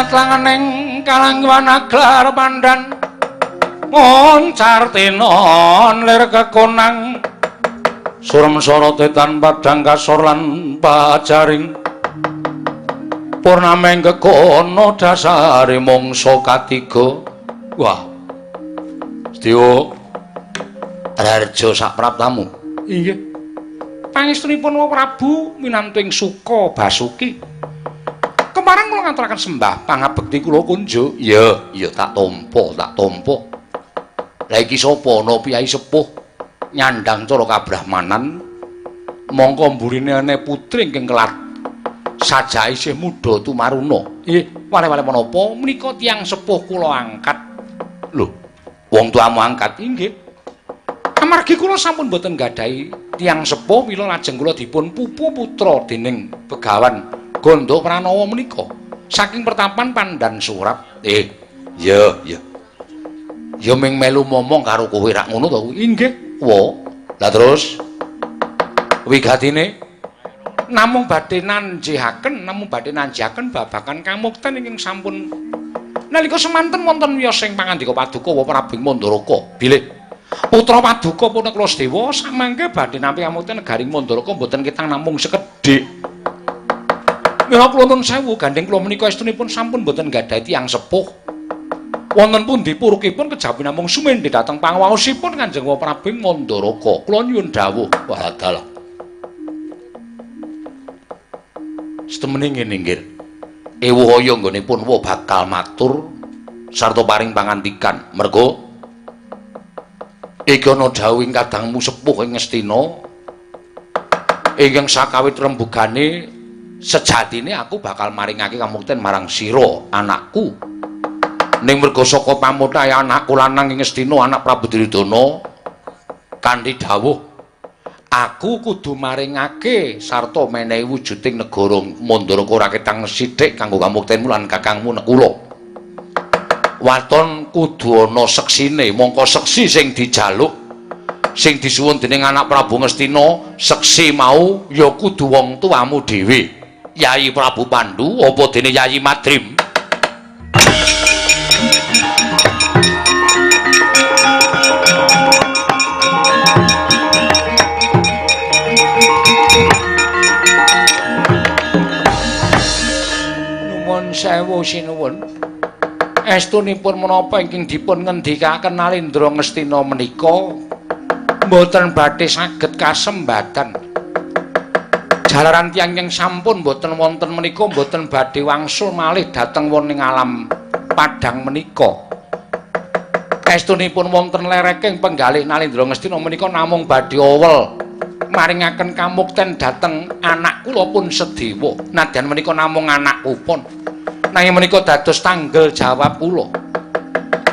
Langening kalangguan aglar pandan moncar tinon lir kekonang surem sorotetan padang kasor lan pajaring purnameng kekono dasare mangsa katiga. Wah Sedya Raharja sapraptamu. Inggih pangestunipun Prabu minantu ing Suka Basuki kemarin kula ngaturaken sembah pangabekti kula kunjuk. Ya tak tampa. Lah iki sapa ana piyai sepuh nyandang cara kabrahmanan mongko mburine ane putri ingkang kelat sajake isih muda tumaruna. Nggih, wale-wale menapa menika tiyang sepuh kula angkat. Lho, wong tuamu angkat? Inggih. Amargi kula sampun boten gadahi tiyang sepuh mila lajeng kula dipun pupu putra dening Begawan Gondo Pranowo menika saking pertapan Pandan Surap. Ya ming melu momong karo kowe rak ngono to kuwi. Inggih. Lah terus wigatine namung badhe nanjihaken babagan kamukten ingkang sampun nalika semanten wonten wiyos ing pangandika Paduka Prabu Mandaraka. Bilih putra Paduka pun kula Sedewa samangke badhe nampi kamukten negaring Mandaraka mboten kitang namung sekedhik. Mila kula nuwun sewu gandeng kula menika estunipun sampun boten gadhahi tiyang sepuh. Wonten pundi purukipun kejawi namung sumendhe dhateng pangwaosipun Kanjeng Prabu Mandaraka. Kula nyuwun dawuh. Wah dalah. Setemene ngene nggih. Ewuhaya nggonipun wa bakal matur sarta paring pangandikan. Merga iki ana dawuhing kadangmu sepuh ing Ngastina ingkang sakawit rembugane sejatine aku bakal maringake kamukten marang sira anakku ning merga saka pamuthahe anakku lanang ing Ngastina anak Prabu Duryudana kanthi dawuh aku kudu maringake sarta menehi wujuding negara Mandaraka ora ketang sithik kanggo kamuktenmu lan kakangmu Nekula. Waton kudu ana seksine mongko seksi sing dijaluk sing disuwun dening anak Prabu Ngastina seksi mau ya kudu wong tuamu dhewe. Yai Prabu Pandhu apa dene Yai Madrim? Nuwun sewu sinuwun. Estunipun menapa ingkang dipun ngendikaken Nalendra Ngastina menika mboten badhe saged kasembatan. Jalaran tiyang yang sampun boten wonten menika boten badhe wangsul malih dhateng wonten alam padang menika. Estunipun wonten lereking penggalih Nalendra Ngastina menika namung badhe awel maringaken kamukten dhateng anak kula pun Sedewa. Nadyan menika namung anakku pun. Nanging menika dados tanggel jawab kula.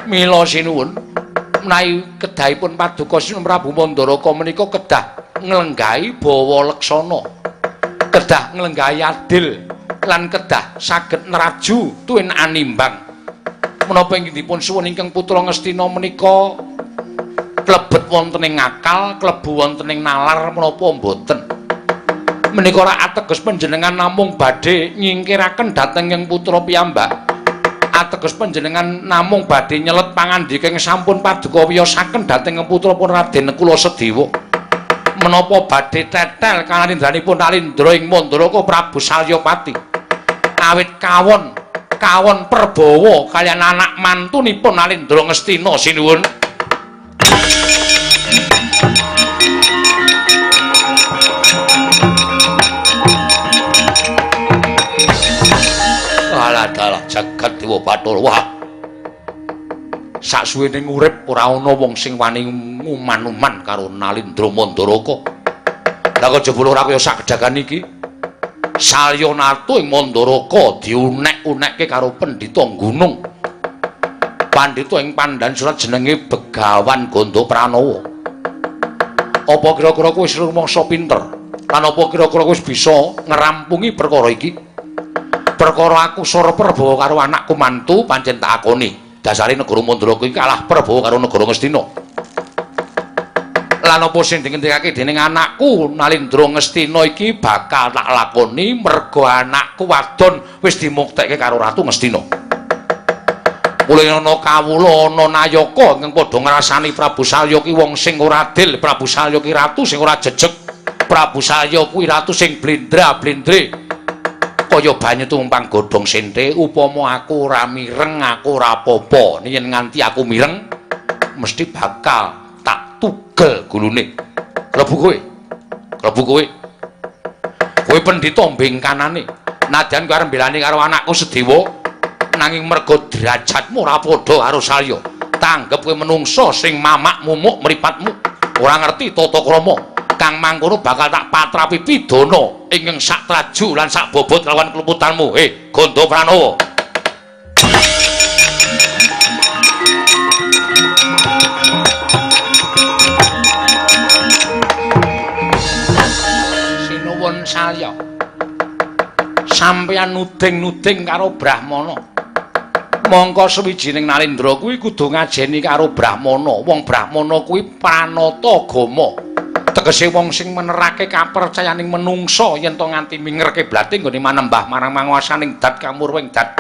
Mila sinuwun menawi kedahipun Paduka Sinten Prabu Mandaraka menika kedah nglenggahi bawa leksana. Kedah nglenggahi adil lan kedah saged neraju tuwin animbang. Menapa ingkang dipun suwun ingkang putra Ngastina menika klebet wonten ing akal, klebu wonten ing nalar menapa mboten? Menika ora ateges panjenengan namung badhe nyingkiraken dhateng ing putra piyambak. Ateges panjenengan namung badhe nyelet pangandika ing sampun paduka wiyosaken dhateng ing putra pun Raden kula Sedewa. Menapa badhe tetel kanindranipun Nalindra ing Mandaraka Prabu Salyapati. Awit kawon Prabawa kaliyan anak mantunipun Nalindra Ngastina sinuwun. Dalah jagat dewa Bathara. Wah. Saksuwene urip ora ana wong sing wani nguman-uman karo Nalindra Mandaraka. Lah kok jebul ora kaya sakgedagan iki. Salyanata ing Mandaraka diunek-unekke karo pendhita gunung. Pandhita ing Pandhan Surat jenenge Begawan Ganda Pranawa. Apa kira-kira kowe wis rumangsa pinter? Lan apa kira-kira wis bisa ngerampungi perkara iki? Perkara aku Sora Prabawa karo anakku mantu pancen tak akoni. Dasare negara Mandaraka iki kalah Prabawa karo negara Ngastina. Lan apa sing dingendikake dening anakku Nalindra Ngastina iki bakal tak lakoni merga anakku wadon wis dimuktekke karo Ratu Ngastina. Mulai ana kawula ana Nayaka ingkang padha ngrasani Prabu Salya ki wong sing ora adil, Prabu Salya ki ratu sing ora jejeg. Prabu Salya kuwi ratu sing blendra-blendre. Kaya banyu tumpang godhong sente, upama aku ora mireng, aku ora apa-apa. Yen nganti aku mireng, mesti bakal tak tugel gulune. Klebu kowe. Klebu kowe. Kowe pendhita bengkanane. Nadyan kowe arep mbelani karo anakku Sedewa, nanging merga derajatmu ora padha karo Salya. Tanggep kowe menungsa sing mamak mumuk mripatmu. Ora ngerti tata krama. Kang mangkono bakal tak patrapi pidana ingkang sak traju lan sak bobot lawan kleputanmu. Ganda Pranawa. Sinuwun Salya. Sampeyan nuding-nuding karo Brahmana. Mongko sawijining Nalindra kuwi kudu ngajeni karo Brahmana. Wong Brahmana kuwi pranata agama. Tegese wong sing menerake kapercayaning menungsa yen to nganti mingerke blate nggone manembah marang manguwasaning dat kamurwing dat.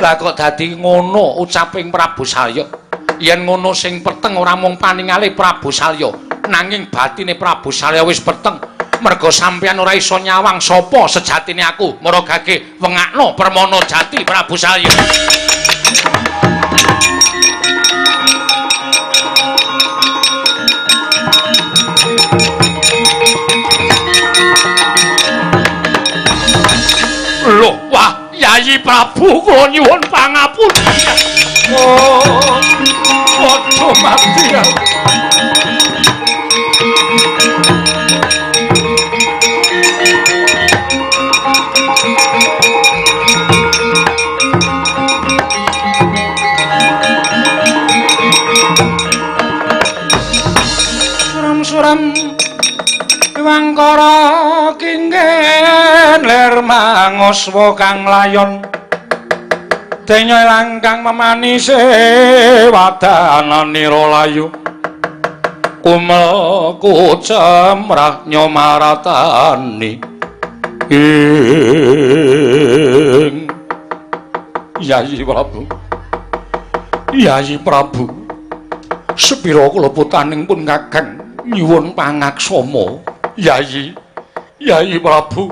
Lah kok dadi ngono ucaping Prabu Salya. Yen ngono sing peteng ora mung paningale Prabu Salya, nanging batine Prabu Salya wis peteng. Merga sampeyan ora iso nyawang sapa sejatine aku. Maragake wengakno permana jati Prabu Salya. Loh, wah, Yayi Prabu kula nyuwun pangapunten. Oh, padha mati ya. Suram-suram Wangkara kinggen ler mangoswa kang layon denya langkang memanise wadananira layu kumel kucemrah nyomaratani ing Yayi Prabu. Yayi Prabu, sepira kula putaning pun Kakang nyuwun pangaksama. Yayi Prabu,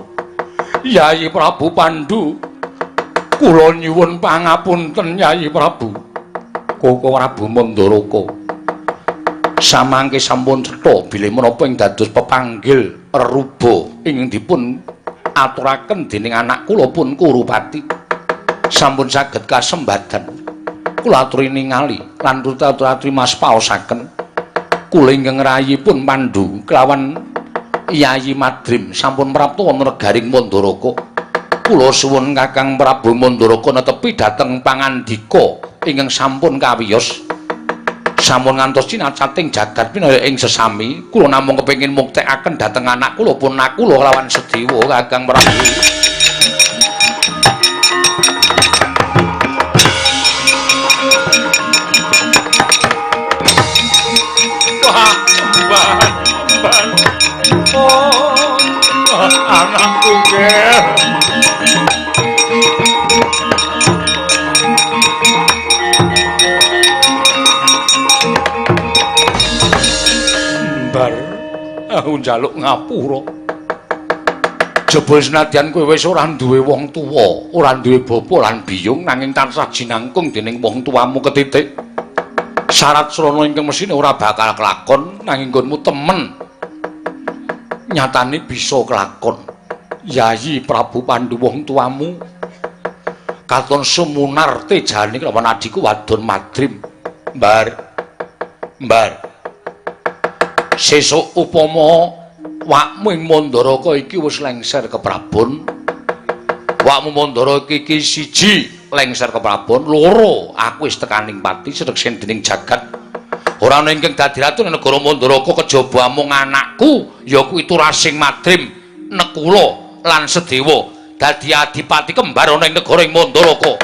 Yayi Prabu Pandhu, kula nyuwun pangapunten Yayi Prabu. Koko Prabu Mandaraka samangke sampun cetha bilih menapa ing dados pepanggil reruba ingkang dipun aturaken dening anak kula pun Kurupati sampun saged kasembadan. Kula aturi ningali lan aturi mas paosaken kula ingkang rayipun Pandhu kelawan Yayi Madrim sampun prapta wonten negaring Mandaraka. Kula suwun Kakang Prabu Mandaraka netepi dhateng pangandika ingkang sampun kawiyos. Sampun ngantos cinacating jagat pinaya ing sesami, kula namung kepengin muktekaken dhateng anak kula pun kula kelawan Sedewa Kakang Prabu. Bar aku njaluk ngapura. Jebul senadyan kowe wis ora duwe wong tuwa, ora duwe bapa lan biyung nanging tansah jinangkung dening wong tuamu ketitik. Syarat srana ingkang mesine ora bakal kelakon nanging nggonmu temen. Nyatane bisa kelakon. Yayi Prabu Pandhu wong tuamu katon sumunar tejane kelawan adiku wadon Madrim. Mbar. Sesuk upama wakmu ing Mandaraka iki wis lengser ke Prabon. Wakmu Mandaraka iki siji lengser ke Prabon, loro aku wis tekaning pati sedheksen dening jagat. Ora ana ingkang dadi ratu ing negara Mandaraka kejaba mung anakku ya kuwi Turasing Madrim, Nekula lan Sedewa dadi adipati kembar ana ing negara ing Mandaraka.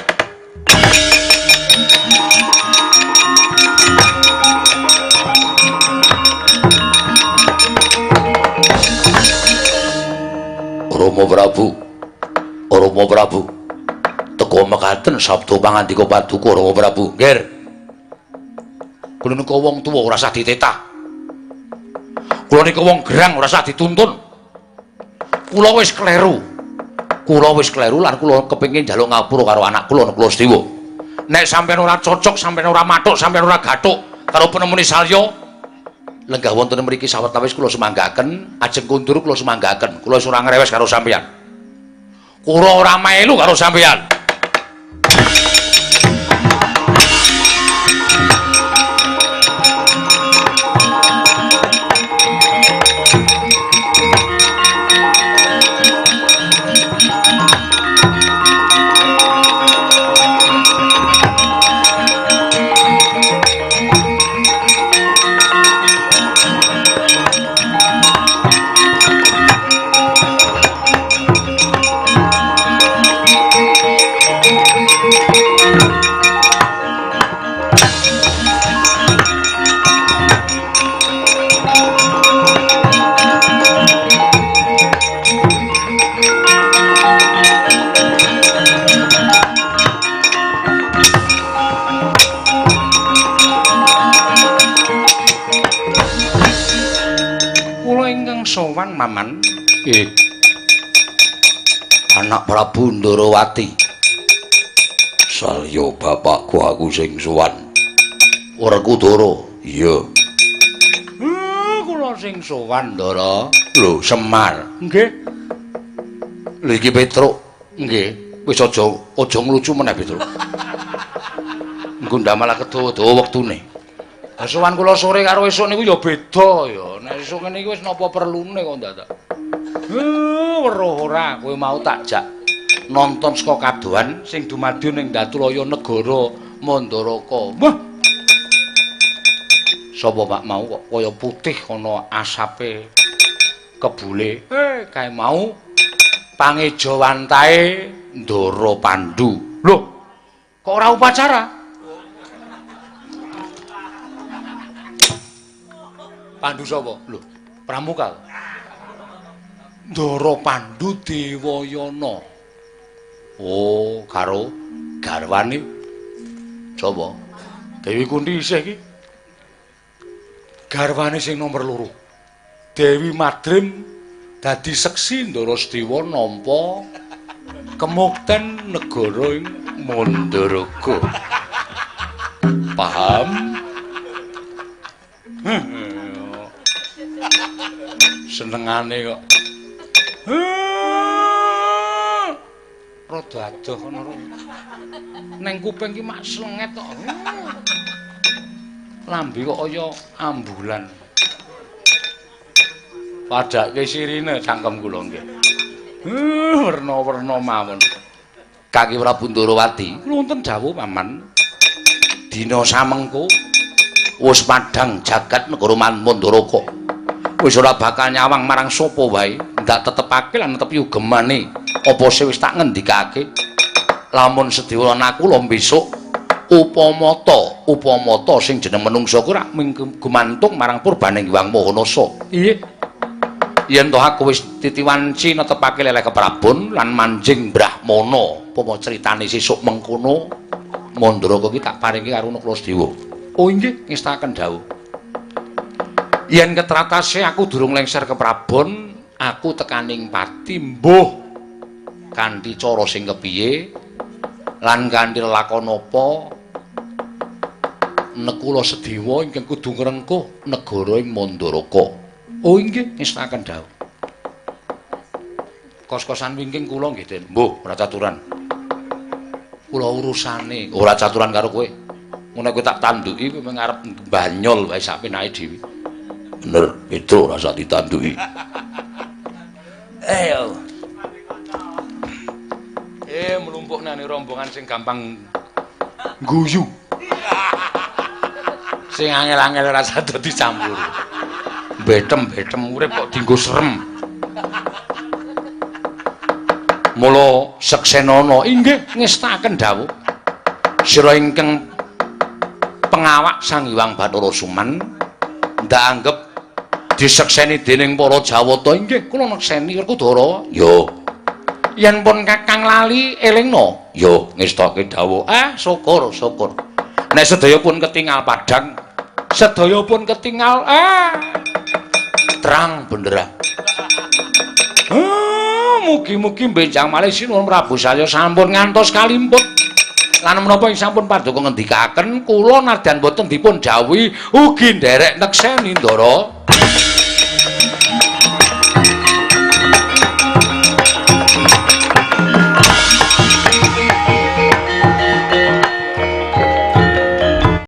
Rama Prabu, teka mekaten sabda pangandika Paduka Rama Prabu. Nggih. Kula nika wong tuwa ora usah ditetah. Kula nika wong gerang ora usah dituntun. Kula wis kleru lan kula kepengin njaluk ngapura karo anak kula Sedewa. Nek sampeyan ora cocok, sampeyan ora mathuk, sampeyan ora gathuk karo penemune salya, lenggah wonten mriki sawetawis kula semanggaken, ajeng kundur kula semanggaken. Kula wis ora ngrewes karo sampeyan. Kula ora melu karo sampeyan. Sowan Maman. Nggih. Anak Prabu Ndarawati. Salya bapakku aku sing sowan. Werku Dara. Iya. Kula sing sowan Ndara. Lho, Semar. Nggih. Lho iki Petruk. Nggih. Wis aja nglucu meneh Petruk. Engko ndamel kedawa-dawa wektune. Sowan kula sore karo esuk niku ya beda ya. Nek esuk ngene iki wis napa perlune kok dadak. Weruh ora kowe mau tak jak nonton saka kadohan sing dumadi ning Datulaya negara Mandaraka. Wah. Sapa Pak mau kok kaya putih ana asape kebule. Kae mau pangejawantahe Ndara Pandhu. Lho, kok ora upacara? Pandhu sapa? Lho, pramuka. Ndara Pandhu Dewayana. Oh, karo garwane sapa? Dewi Kunti isih iki. Garwane sing nomor 2. Dewi Madrim dadi seksi Ndara Sedewa nampa kemukten negara ing Mandaraka. Paham? Senengane kok. Rada adoh ngono. Neng kuping ki mak slenget kok. Lambe kok kaya ambulan. Padake sirine cangkem kula nggih. Werna-werna mawon. Kaki Prabu Ndarawati, wonten dawuh Paman. Dina samengko wis padhang jagat negara Mandaraka. Wis ora bakal nyawang marang sapa wae, ndak tetepake lan netepi ugemane apa sing wis tak ngendikake. Lamun Sedewa lan aku lho besok upamata sing jeneng menungsa kuwi rak gumantung marang purbaning Hyang Mahanasa. Iye. yen to aku wis titiwanci netepake leleh keprabon lan manjing Brahmana apa critane sesuk mengkono Mandara kuwi tak paringi karo Nuklasdewa. Oh inggih ngestaken dawuh. Yen ketratase aku durung lengser keprabon, aku tekaning pati mbuh kanthi cara sing kepiye lan kanthi lakon apa nekula Sedewa ingkang kudu ngrengkuh negara ing Mandaraka. Oh inggih ngestaken dawuh. Kos-kosan wingking kula nggih, Den. Mbuh, ora caturan. Kula urusane, ora caturan karo kowe. Ngono kowe tak tanduki kowe ngarep banyol wae sak penake dhewe. Bener, Petro ora usah ditanduki. Ayo. Mlumpuk nang rombongan sing gampang guyu. Sing angel-angel ora usah dadi campur. Betem-betem urip kok dienggo serem. Mula Seksenana inggih ngestaken dawuh. Sira ingkang pengawak Sang Hyang Bathara Suman ndak anggep disekseni dening para Jawata inggih kula nekseni Werkudara. Ya. Yen pun Kakang lali elingna. Ya ngestake dawuh. Syukur. Nek sedaya pun ketingal padhang, sedaya pun ketingal terang benderang. Mugi-mugi benjang malih sinuwun Prabu saya sampun ngantos kalimput. Lan menapa ing sampun paduka ngendikaken kula nadyan boten dipun dhawuhi ugi nderek nekseni Ndara.